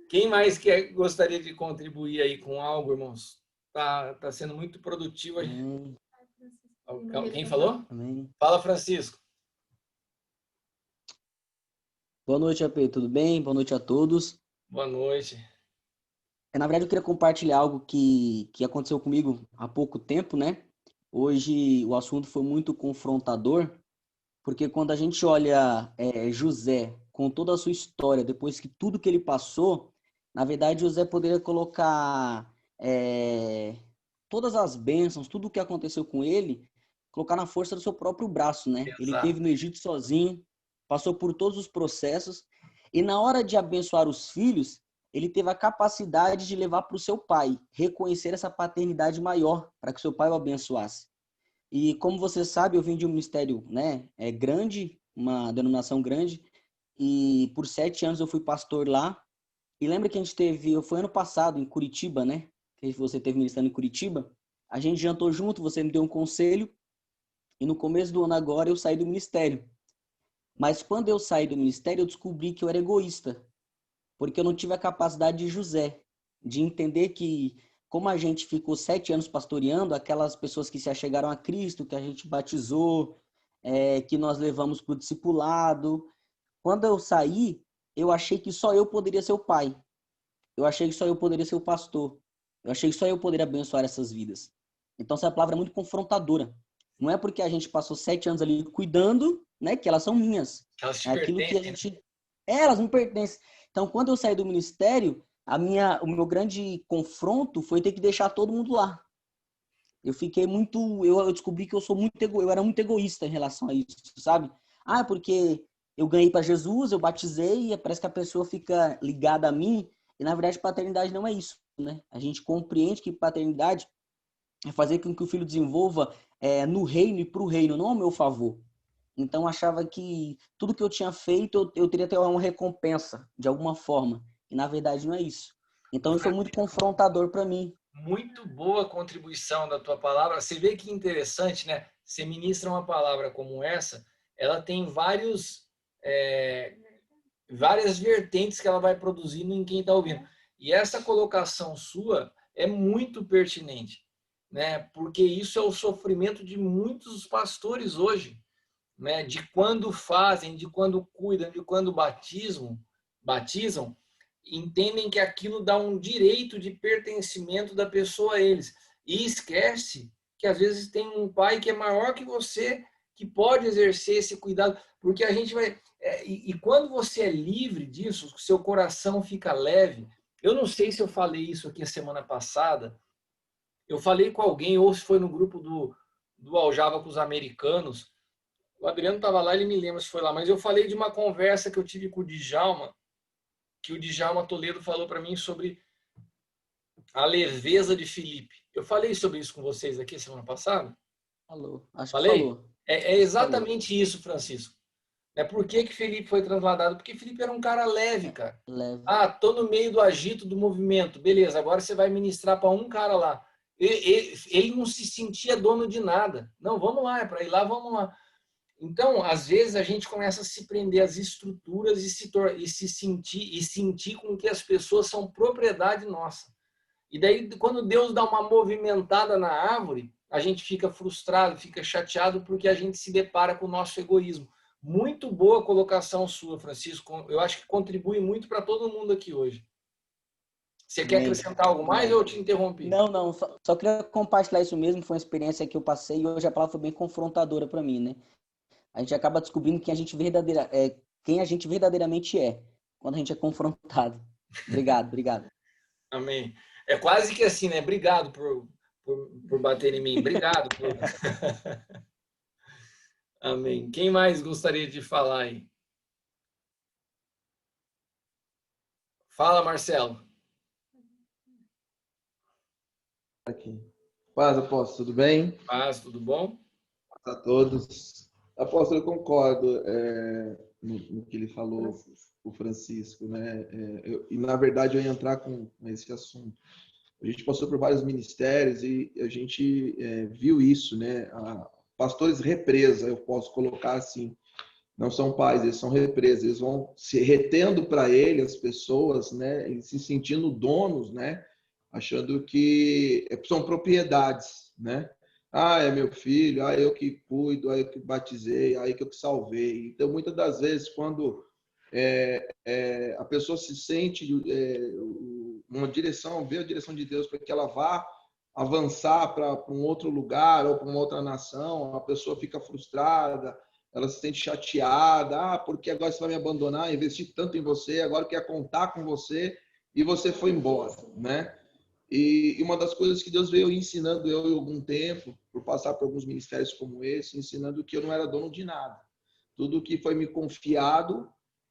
Quem mais gostaria de contribuir aí com algo, irmãos? Tá sendo muito produtivo. Quem falou? Amém. Fala, Francisco. Boa noite, AP. Tudo bem? Boa noite a todos. Boa noite. Na verdade, eu queria compartilhar algo que aconteceu comigo há pouco tempo, né? Hoje o assunto foi muito confrontador, porque quando a gente olha José com toda a sua história, depois que tudo que ele passou, na verdade, José poderia colocar todas as bênçãos, tudo o que aconteceu com ele, colocar na força do seu próprio braço, né? Exato. Ele esteve no Egito sozinho, passou por todos os processos, e na hora de abençoar os filhos, ele teve a capacidade de levar para o seu pai, reconhecer essa paternidade maior, para que seu pai o abençoasse. E como você sabe, eu vim de um ministério, né, grande, uma denominação grande, e por 7 anos eu fui pastor lá. E lembra que a gente foi ano passado em Curitiba, né, que você teve ministrando em Curitiba, a gente jantou junto, você me deu um conselho, e no começo do ano agora eu saí do ministério. Mas quando eu saí do ministério, eu descobri que eu era egoísta, porque eu não tive a capacidade de José, de entender que, como a gente ficou 7 anos pastoreando, aquelas pessoas que se achegaram a Cristo, que a gente batizou, que nós levamos para o discipulado, quando eu saí, eu achei que só eu poderia ser o pai. Eu achei que só eu poderia ser o pastor. Eu achei que só eu poderia abençoar essas vidas. Então, essa palavra é muito confrontadora. Não é porque a gente passou 7 anos ali cuidando, né, que elas são minhas. Elas te Aquilo que a pertencem. gente... elas me pertencem. Então, quando eu saí do ministério, o meu grande confronto foi ter que deixar todo mundo lá. Eu fiquei muito... Eu descobri que eu era muito egoísta em relação a isso, sabe? Porque eu ganhei para Jesus, eu batizei, e parece que a pessoa fica ligada a mim, e na verdade paternidade não é isso, né? A gente compreende que paternidade é fazer com que o filho desenvolva no reino e para o reino, não ao meu favor. Então, eu achava que tudo que eu tinha feito, eu teria que ter uma recompensa, de alguma forma. E, na verdade, não é isso. Então, isso foi muito confrontador para mim. Muito boa contribuição da tua palavra. Você vê que interessante, né? Você ministra uma palavra como essa, ela tem várias vertentes que ela vai produzindo em quem está ouvindo. E essa colocação sua é muito pertinente, né? Porque isso é o sofrimento de muitos pastores hoje, né? De quando fazem, de quando cuidam, de quando batizam, entendem que aquilo dá um direito de pertencimento da pessoa a eles. E esquece que às vezes tem um pai que é maior que você, que pode exercer esse cuidado, porque a gente vai... E quando você é livre disso, seu coração fica leve. Eu não sei se eu falei isso aqui a semana passada, eu falei com alguém, ou se foi no grupo do Aljava com os americanos. O Adriano estava lá, ele me lembra se foi lá, mas eu falei de uma conversa que eu tive com o Djalma, que o Djalma Toledo falou para mim sobre a leveza de Filipe. Eu falei sobre isso com vocês aqui semana passada? Falou. Acho Falei? que falou. É exatamente isso, Francisco. Por que Filipe foi transladado? Porque Filipe era um cara leve, cara. Leve. Tô no meio do agito do movimento. Beleza, agora você vai ministrar para um cara lá. Ele não se sentia dono de nada. Não, vamos lá, é para ir lá, vamos lá. Então, às vezes, a gente começa a se prender às estruturas e sentir com que as pessoas são propriedade nossa. E daí, quando Deus dá uma movimentada na árvore, a gente fica frustrado, fica chateado, porque a gente se depara com o nosso egoísmo. Muito boa colocação sua, Francisco. Eu acho que contribui muito para todo mundo aqui hoje. Você quer acrescentar algo mais ou eu te interrompi? Não, só queria compartilhar isso mesmo. Foi uma experiência que eu passei e hoje a palavra foi bem confrontadora para mim, né? A gente acaba descobrindo quem a gente verdadeiramente é quando a gente é confrontado. Obrigado. Amém. É quase que assim, né? Obrigado por bater em mim. Obrigado. Amém. Quem mais gostaria de falar aí? Fala, Marcelo. Aqui. Paz, apóstolo, tudo bem? Paz, tudo bom? Paz a todos. Apóstolo, eu concordo no que ele falou, o Francisco, né? E na verdade eu ia entrar com esse assunto. A gente passou por vários ministérios e a gente viu isso, né? Pastores represa, eu posso colocar assim. Não são pais, eles são represas. Eles vão se retendo para ele as pessoas, né? E se sentindo donos, né? Achando que são propriedades, né? Ah, é meu filho, ah, eu que cuido, ah, eu que batizei, ah, eu que salvei. Então, muitas das vezes, quando a pessoa se sente uma direção, vê a direção de Deus para que ela vá avançar para um outro lugar ou para uma outra nação, a pessoa fica frustrada, ela se sente chateada, porque agora você vai me abandonar, investi tanto em você, agora quer contar com você e você foi embora, né? E uma das coisas que Deus veio ensinando eu em algum tempo, por passar por alguns ministérios como esse, ensinando que eu não era dono de nada. Tudo que foi me confiado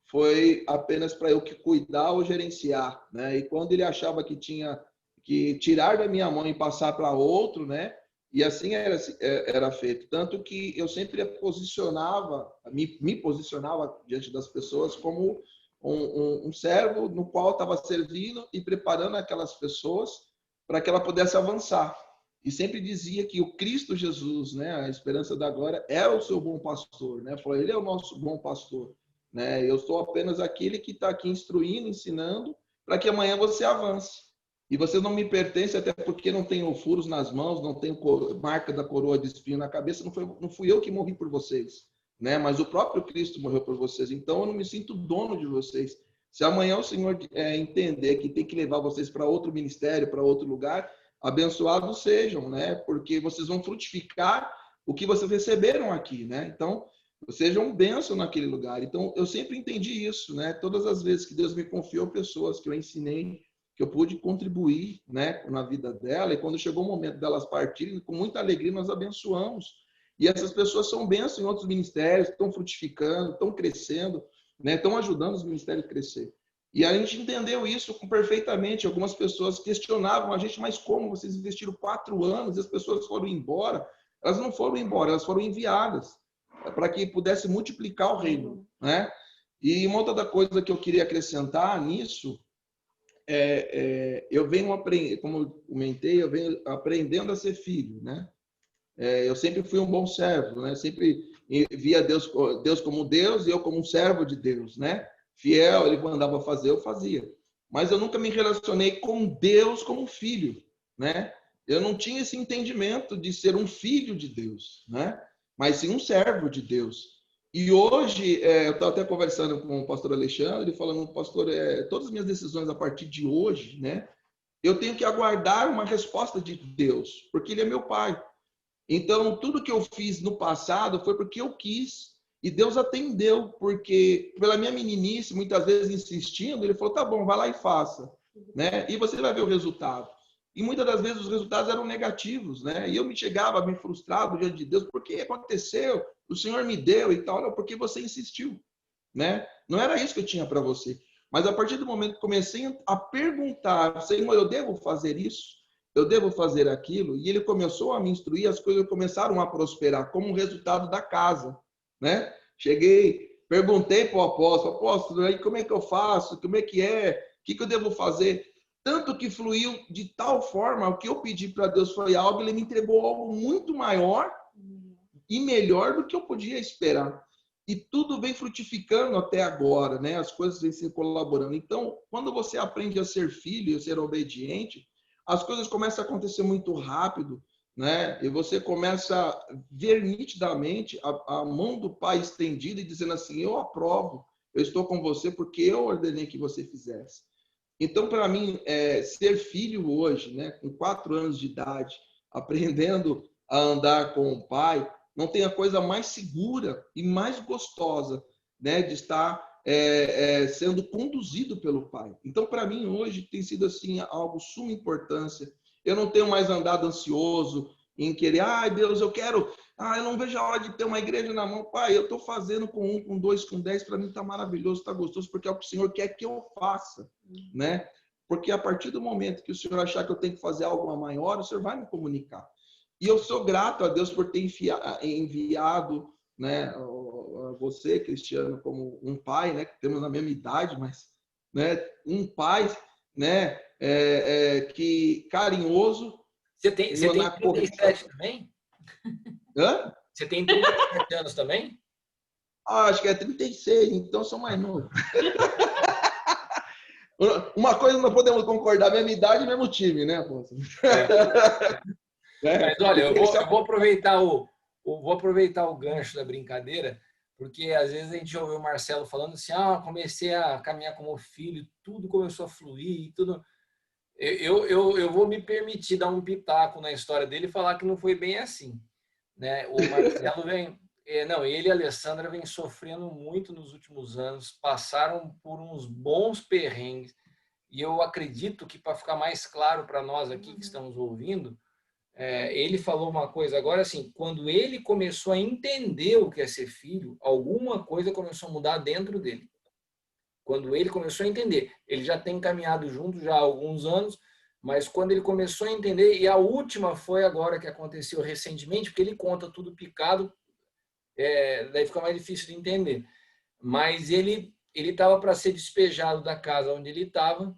foi apenas para eu que cuidar ou gerenciar, né? E quando ele achava que tinha que tirar da minha mão e passar para outro, né? E assim era feito. Tanto que eu sempre me posicionava diante das pessoas como um servo no qual estava servindo e preparando aquelas pessoas para que ela pudesse avançar. E sempre dizia que o Cristo Jesus, né, a esperança da glória, é o seu bom pastor, né? Falou, ele é o nosso bom pastor, né? Eu sou apenas aquele que está aqui instruindo, ensinando, para que amanhã você avance. E você não me pertence, até porque não tenho furos nas mãos, não tenho marca da coroa de espinho na cabeça, não fui eu que morri por vocês, né? Mas o próprio Cristo morreu por vocês. Então eu não me sinto dono de vocês. Se amanhã o Senhor entender que tem que levar vocês para outro ministério, para outro lugar, abençoados sejam, né? Porque vocês vão frutificar o que vocês receberam aqui, né? Então, sejam bênção naquele lugar. Então, eu sempre entendi isso, né? Todas as vezes que Deus me confiou pessoas que eu ensinei, que eu pude contribuir, né, na vida dela, e quando chegou o momento delas partirem, com muita alegria nós abençoamos. E essas pessoas são bênçãos em outros ministérios, estão frutificando, estão crescendo, né, estão ajudando os ministérios a crescer. E a gente entendeu isso perfeitamente. Algumas pessoas questionavam a gente, mas como vocês investiram 4 anos e as pessoas foram embora? Elas não foram embora, elas foram enviadas para que pudesse multiplicar o reino, né? E uma outra coisa que eu queria acrescentar nisso eu venho aprendendo, como eu comentei, eu venho aprendendo a ser filho, né? Eu sempre fui um bom servo, né? Sempre via Deus como Deus e eu como um servo de Deus, né? Fiel, ele mandava fazer, eu fazia. Mas eu nunca me relacionei com Deus como filho, né? Eu não tinha esse entendimento de ser um filho de Deus, né? Mas sim um servo de Deus. E hoje, eu estava até conversando com o pastor Alexandre, falando, pastor, todas as minhas decisões a partir de hoje, né? Eu tenho que aguardar uma resposta de Deus, porque Ele é meu Pai. Então, tudo que eu fiz no passado foi porque eu quis. E Deus atendeu, porque pela minha meninice, muitas vezes insistindo, Ele falou, tá bom, vai lá e faça, né? E você vai ver o resultado. E muitas das vezes os resultados eram negativos, né? E eu me chegava bem frustrado diante de Deus, porque aconteceu, o Senhor me deu e tal, porque você insistiu, né? Não era isso que eu tinha para você. Mas a partir do momento que comecei a perguntar, Senhor, eu devo fazer isso? Eu devo fazer aquilo? E Ele começou a me instruir, as coisas começaram a prosperar como resultado da casa, né? Cheguei, perguntei para o apóstolo, aí como é que eu faço? Como é que é? O que eu devo fazer? Tanto que fluiu de tal forma, o que eu pedi para Deus foi algo, ele me entregou algo muito maior e melhor do que eu podia esperar. E tudo vem frutificando até agora, né? As coisas vêm se colaborando. Então, quando você aprende a ser filho, a ser obediente, as coisas começam a acontecer muito rápido, né? E você começa a ver nitidamente a mão do Pai estendida e dizendo assim: eu aprovo, eu estou com você porque eu ordenei que você fizesse. Então, para mim, ser filho hoje, né, com 4 anos de idade, aprendendo a andar com o pai, não tem a coisa mais segura e mais gostosa, né, de estar sendo conduzido pelo pai. Então, para mim, hoje, tem sido assim algo de suma importância. Eu não tenho mais andado ansioso em querer, ai, Deus, eu quero, eu não vejo a hora de ter uma igreja na mão. Pai, eu estou fazendo com 1, com 2, com 10, para mim está maravilhoso, está gostoso, porque é o que o Senhor quer que eu faça, né? Porque a partir do momento que o Senhor achar que eu tenho que fazer algo maior, o Senhor vai me comunicar. E eu sou grato a Deus por ter enviado, né, você, Cristiano, como um pai, né, que temos na mesma idade, mas, né, um pai, né, que carinhoso. Você tem 37 também? Hã? Você tem 37 anos também? Acho que é 36, então sou mais novo. Uma coisa não podemos concordar, mesma idade e mesmo time, né, Afonso? Mas olha, eu vou aproveitar o gancho da brincadeira, porque às vezes a gente ouve o Marcelo falando assim, comecei a caminhar como filho, tudo começou a fluir, tudo. Eu vou me permitir dar um pitaco na história dele e falar que não foi bem assim, né? O Marcelo ele e a Alessandra vêm sofrendo muito nos últimos anos, passaram por uns bons perrengues, e eu acredito que, para ficar mais claro para nós aqui que estamos ouvindo, ele falou uma coisa agora, assim, quando ele começou a entender o que é ser filho, alguma coisa começou a mudar dentro dele. Quando ele começou a entender, ele já tem caminhado junto já há alguns anos, mas quando ele começou a entender, e a última foi agora que aconteceu recentemente, porque ele conta tudo picado, daí fica mais difícil de entender. Mas ele estava para ser despejado da casa onde ele estava,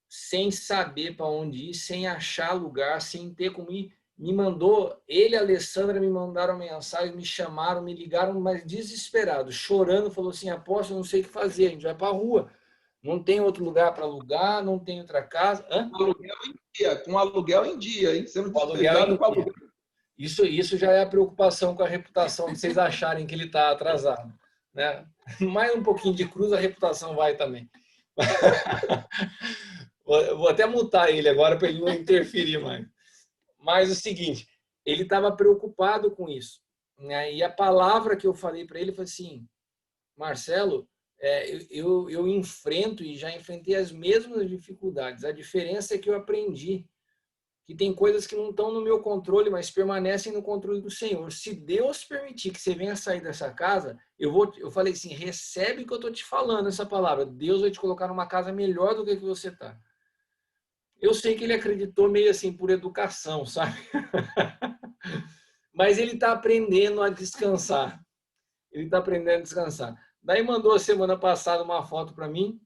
sem saber para onde ir, sem achar lugar, sem ter como ir. Me mandou, ele e a Alessandra me mandaram mensagem, me chamaram, me ligaram, mas desesperado, chorando, falou assim, apóstolo, não sei o que fazer, a gente vai para a rua, não tem outro lugar para alugar, não tem outra casa. Com aluguel em dia, hein? Sendo despejado com aluguel. Isso já é a preocupação com a reputação, de vocês acharem que ele está atrasado, né? Mais um pouquinho de cruz, a reputação vai também. Vou até mutar ele agora para ele não interferir mais. Mas o seguinte, ele estava preocupado com isso, né? E a palavra que eu falei para ele foi assim, Marcelo, eu enfrento e já enfrentei as mesmas dificuldades. A diferença é que eu aprendi que tem coisas que não estão no meu controle, mas permanecem no controle do Senhor. Se Deus permitir que você venha sair dessa casa, eu falei assim, recebe o que eu estou te falando, essa palavra. Deus vai te colocar numa casa melhor do que você está. Eu sei que ele acreditou meio assim por educação, sabe? Mas ele está aprendendo a descansar. Ele está aprendendo a descansar. Daí mandou a semana passada uma foto para mim,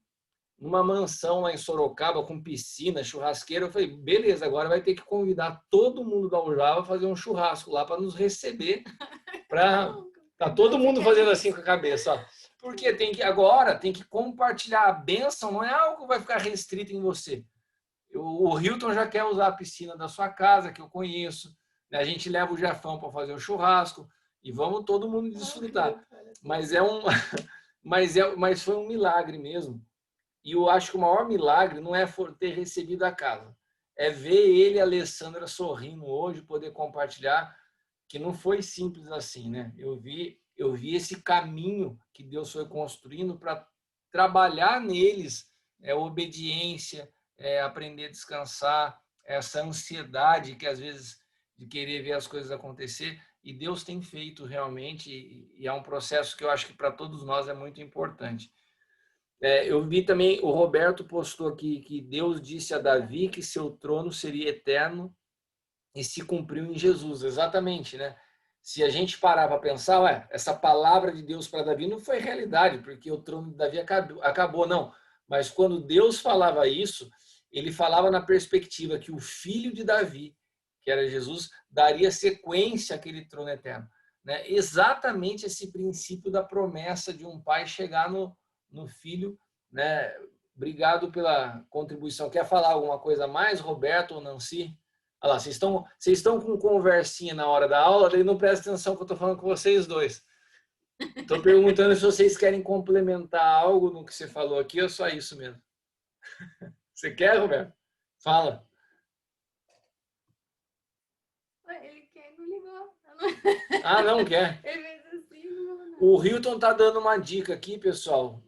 numa mansão lá em Sorocaba, com piscina, churrasqueira. Eu falei, beleza, agora vai ter que convidar todo mundo da Aljava a fazer um churrasco lá para nos receber. Tá todo mundo fazendo assim com a cabeça, ó. Porque agora tem que compartilhar a bênção, não é algo que vai ficar restrito em você. O Hilton já quer usar a piscina da sua casa, que eu conheço. A gente leva o Jefão para fazer o churrasco e vamos todo mundo desfrutar. Mas foi um milagre mesmo. E eu acho que o maior milagre não é ter recebido a casa. É ver ele e a Alessandra sorrindo hoje, poder compartilhar, que não foi simples assim, né? Eu vi esse caminho que Deus foi construindo para trabalhar neles, obediência, aprender a descansar, essa ansiedade que às vezes de querer ver as coisas acontecer, e Deus tem feito realmente, e é um processo que eu acho que para todos nós é muito importante. Eu vi também, o Roberto postou aqui que Deus disse a Davi que seu trono seria eterno e se cumpriu em Jesus, exatamente, né? Se a gente parar para pensar, essa palavra de Deus para Davi não foi realidade, porque o trono de Davi acabou, não. Mas quando Deus falava isso, ele falava na perspectiva que o filho de Davi, que era Jesus, daria sequência àquele trono eterno. Né? Exatamente esse princípio da promessa de um pai chegar no filho. Né? Obrigado pela contribuição. Quer falar alguma coisa mais, Roberto ou Nancy? Olha lá, vocês estão com conversinha na hora da aula, daí não presta atenção que eu estou falando com vocês dois. Estou perguntando se vocês querem complementar algo no que você falou aqui ou só isso mesmo. Você quer, Roberto? Fala. Ele quer, não ligou. Ah, não quer? Ele fez assim, não. O Hilton está dando uma dica aqui, pessoal.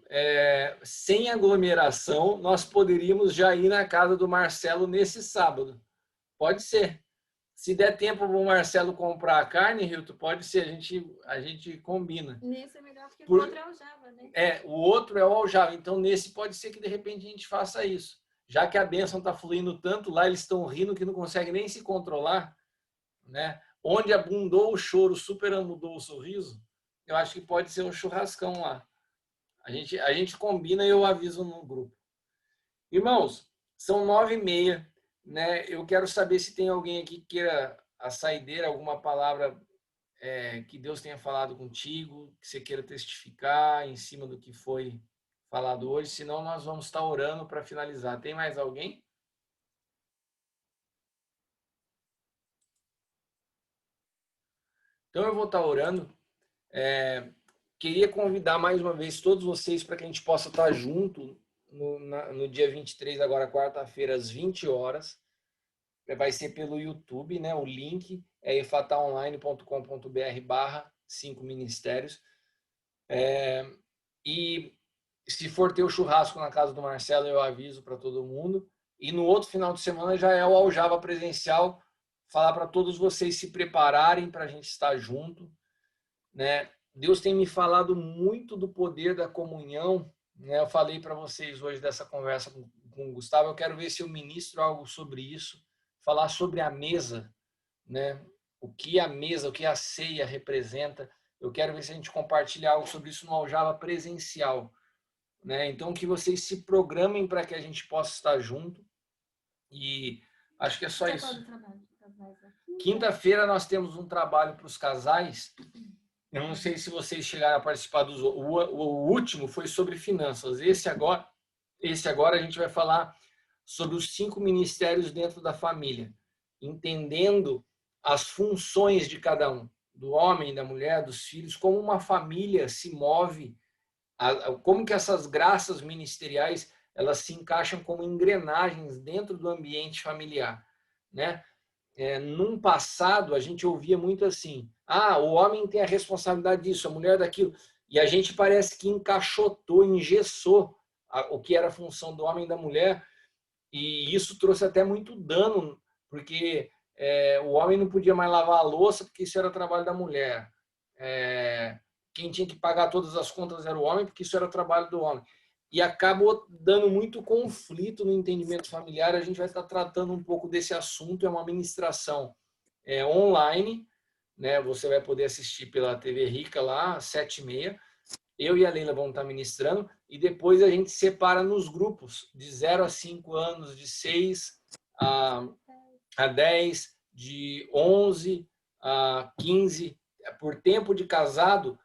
Sem aglomeração, nós poderíamos já ir na casa do Marcelo nesse sábado. Pode ser. Se der tempo para o Marcelo comprar a carne, Hilton, pode ser. A gente combina. Nesse é melhor porque o outro é o Java, né? O outro é o aljava. Então, nesse pode ser que de repente a gente faça isso. Já que a bênção está fluindo tanto, lá eles estão rindo que não conseguem nem se controlar, né? Onde abundou o choro, superabundou o sorriso, eu acho que pode ser um churrascão lá. A gente combina e eu aviso no grupo. Irmãos, são 9h30, né? Eu quero saber se tem alguém aqui que queira a saideira, alguma palavra que Deus tenha falado contigo, que você queira testificar em cima do que foi falado hoje, senão nós vamos estar orando para finalizar. Tem mais alguém? Então eu vou estar orando. Queria convidar mais uma vez todos vocês para que a gente possa estar junto no dia 23, agora quarta-feira, às 20 horas. Vai ser pelo YouTube, né? O link é efataonline.com.br/5ministérios. E se for ter o churrasco na casa do Marcelo, eu aviso para todo mundo. E no outro final de semana já é o Aljava presencial. Falar para todos vocês se prepararem para a gente estar junto, né? Deus tem me falado muito do poder da comunhão, né? Eu falei para vocês hoje dessa conversa com o Gustavo. Eu quero ver se eu ministro algo sobre isso, falar sobre a mesa, né? O que a mesa, o que a ceia representa. Eu quero ver se a gente compartilha algo sobre isso no Aljava presencial, né? Então que vocês se programem para que a gente possa estar junto. E acho que é só isso. Quinta-feira nós temos um trabalho para os casais. Eu não sei se vocês chegaram a participar dos. O último foi sobre finanças. Esse agora a gente vai falar sobre os 5 ministérios dentro da família, entendendo as funções de cada um, do homem, da mulher, dos filhos, como uma família se move, como que essas graças ministeriais elas se encaixam como engrenagens dentro do ambiente familiar, né? Num passado, a gente ouvia muito assim, o homem tem a responsabilidade disso, a mulher daquilo, e a gente parece que encaixotou, engessou o que era a função do homem e da mulher, e isso trouxe até muito dano, porque o homem não podia mais lavar a louça, porque isso era trabalho da mulher. Quem tinha que pagar todas as contas era o homem, porque isso era trabalho do homem. E acabou dando muito conflito no entendimento familiar. A gente vai estar tratando um pouco desse assunto. É uma ministração online, né? Você vai poder assistir pela TV Rica lá, às 7h30. Eu e a Leila vamos estar ministrando. E depois a gente separa nos grupos, de 0 a 5 anos, de 6 a 10, de 11 a 15, por tempo de casado,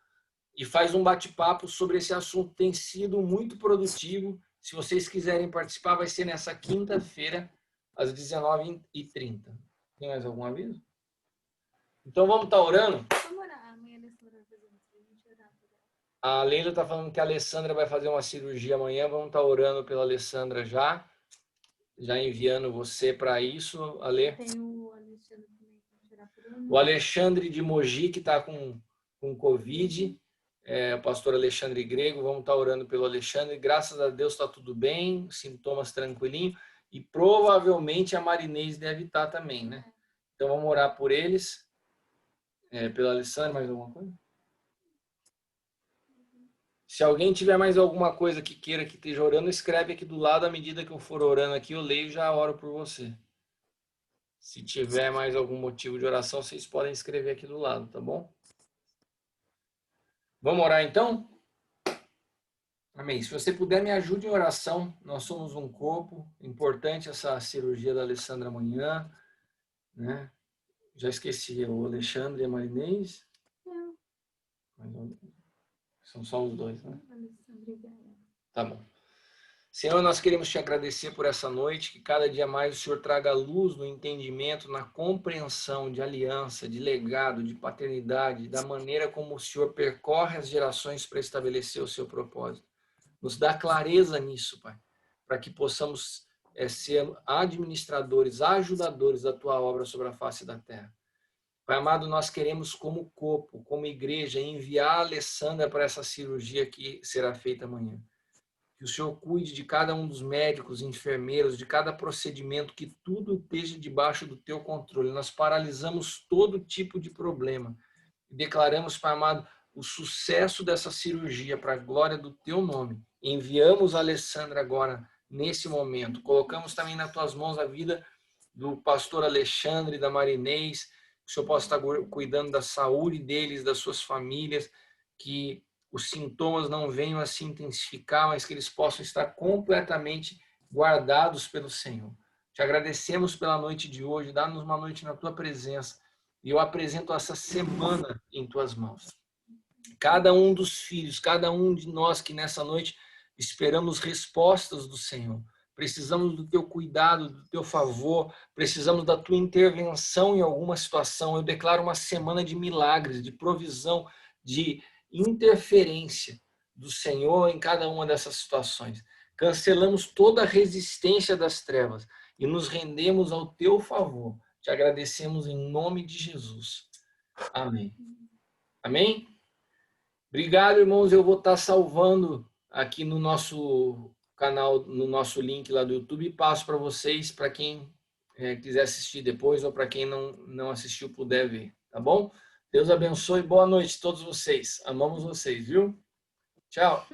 e faz um bate-papo sobre esse assunto. Tem sido muito produtivo. Se vocês quiserem participar, vai ser nessa quinta-feira, às 19h30. Tem mais algum aviso? Então vamos estar orando? Vamos orar. Amanhã a Leila está falando que a Alessandra vai fazer uma cirurgia amanhã. Vamos estar orando pela Alessandra já enviando você para isso, Ale. Tem o Alexandre também. O Alexandre de Mogi, que está com Covid. O pastor Alexandre Grego, vamos estar orando pelo Alexandre. Graças a Deus está tudo bem, sintomas tranquilinho. E provavelmente a Marinês deve estar também, né? Então vamos orar por eles. Pelo Alexandre, mais alguma coisa? Se alguém tiver mais alguma coisa que queira que esteja orando, escreve aqui do lado. À medida que eu for orando aqui, eu leio e já oro por você. Se tiver mais algum motivo de oração, vocês podem escrever aqui do lado, tá bom? Vamos orar então? Amém. Se você puder, me ajude em oração. Nós somos um corpo. Importante essa cirurgia da Alessandra amanhã, né? Já esqueci, o Alexandre e a Marinês. São só os dois, né? Tá bom. Senhor, nós queremos te agradecer por essa noite, que cada dia mais o Senhor traga luz no entendimento, na compreensão de aliança, de legado, de paternidade, da maneira como o Senhor percorre as gerações para estabelecer o seu propósito. Nos dá clareza nisso, Pai, para que possamos ser administradores, ajudadores da tua obra sobre a face da terra. Pai amado, nós queremos como corpo, como igreja, enviar a Alessandra para essa cirurgia que será feita amanhã. Que o Senhor cuide de cada um dos médicos, enfermeiros, de cada procedimento, que tudo esteja debaixo do teu controle. Nós paralisamos todo tipo de problema. E declaramos, Pai amado, o sucesso dessa cirurgia para a glória do teu nome. Enviamos a Alessandra agora, nesse momento. Colocamos também nas tuas mãos a vida do pastor Alexandre, da Marinês, que o Senhor possa estar cuidando da saúde deles, das suas famílias, que os sintomas não venham a se intensificar, mas que eles possam estar completamente guardados pelo Senhor. Te agradecemos pela noite de hoje, dá-nos uma noite na tua presença, e eu apresento essa semana em tuas mãos. Cada um dos filhos, cada um de nós que nessa noite esperamos respostas do Senhor, precisamos do teu cuidado, do teu favor, precisamos da tua intervenção em alguma situação. Eu declaro uma semana de milagres, de provisão, de interferência do Senhor em cada uma dessas situações. Cancelamos toda a resistência das trevas e nos rendemos ao teu favor. Te agradecemos em nome de Jesus. Amém. Amém? Obrigado, irmãos. Eu vou estar salvando aqui no nosso canal, no nosso link lá do YouTube, e passo para vocês, para quem quiser assistir depois ou para quem não assistiu puder ver, tá bom? Deus abençoe. Boa noite a todos vocês. Amamos vocês, viu? Tchau.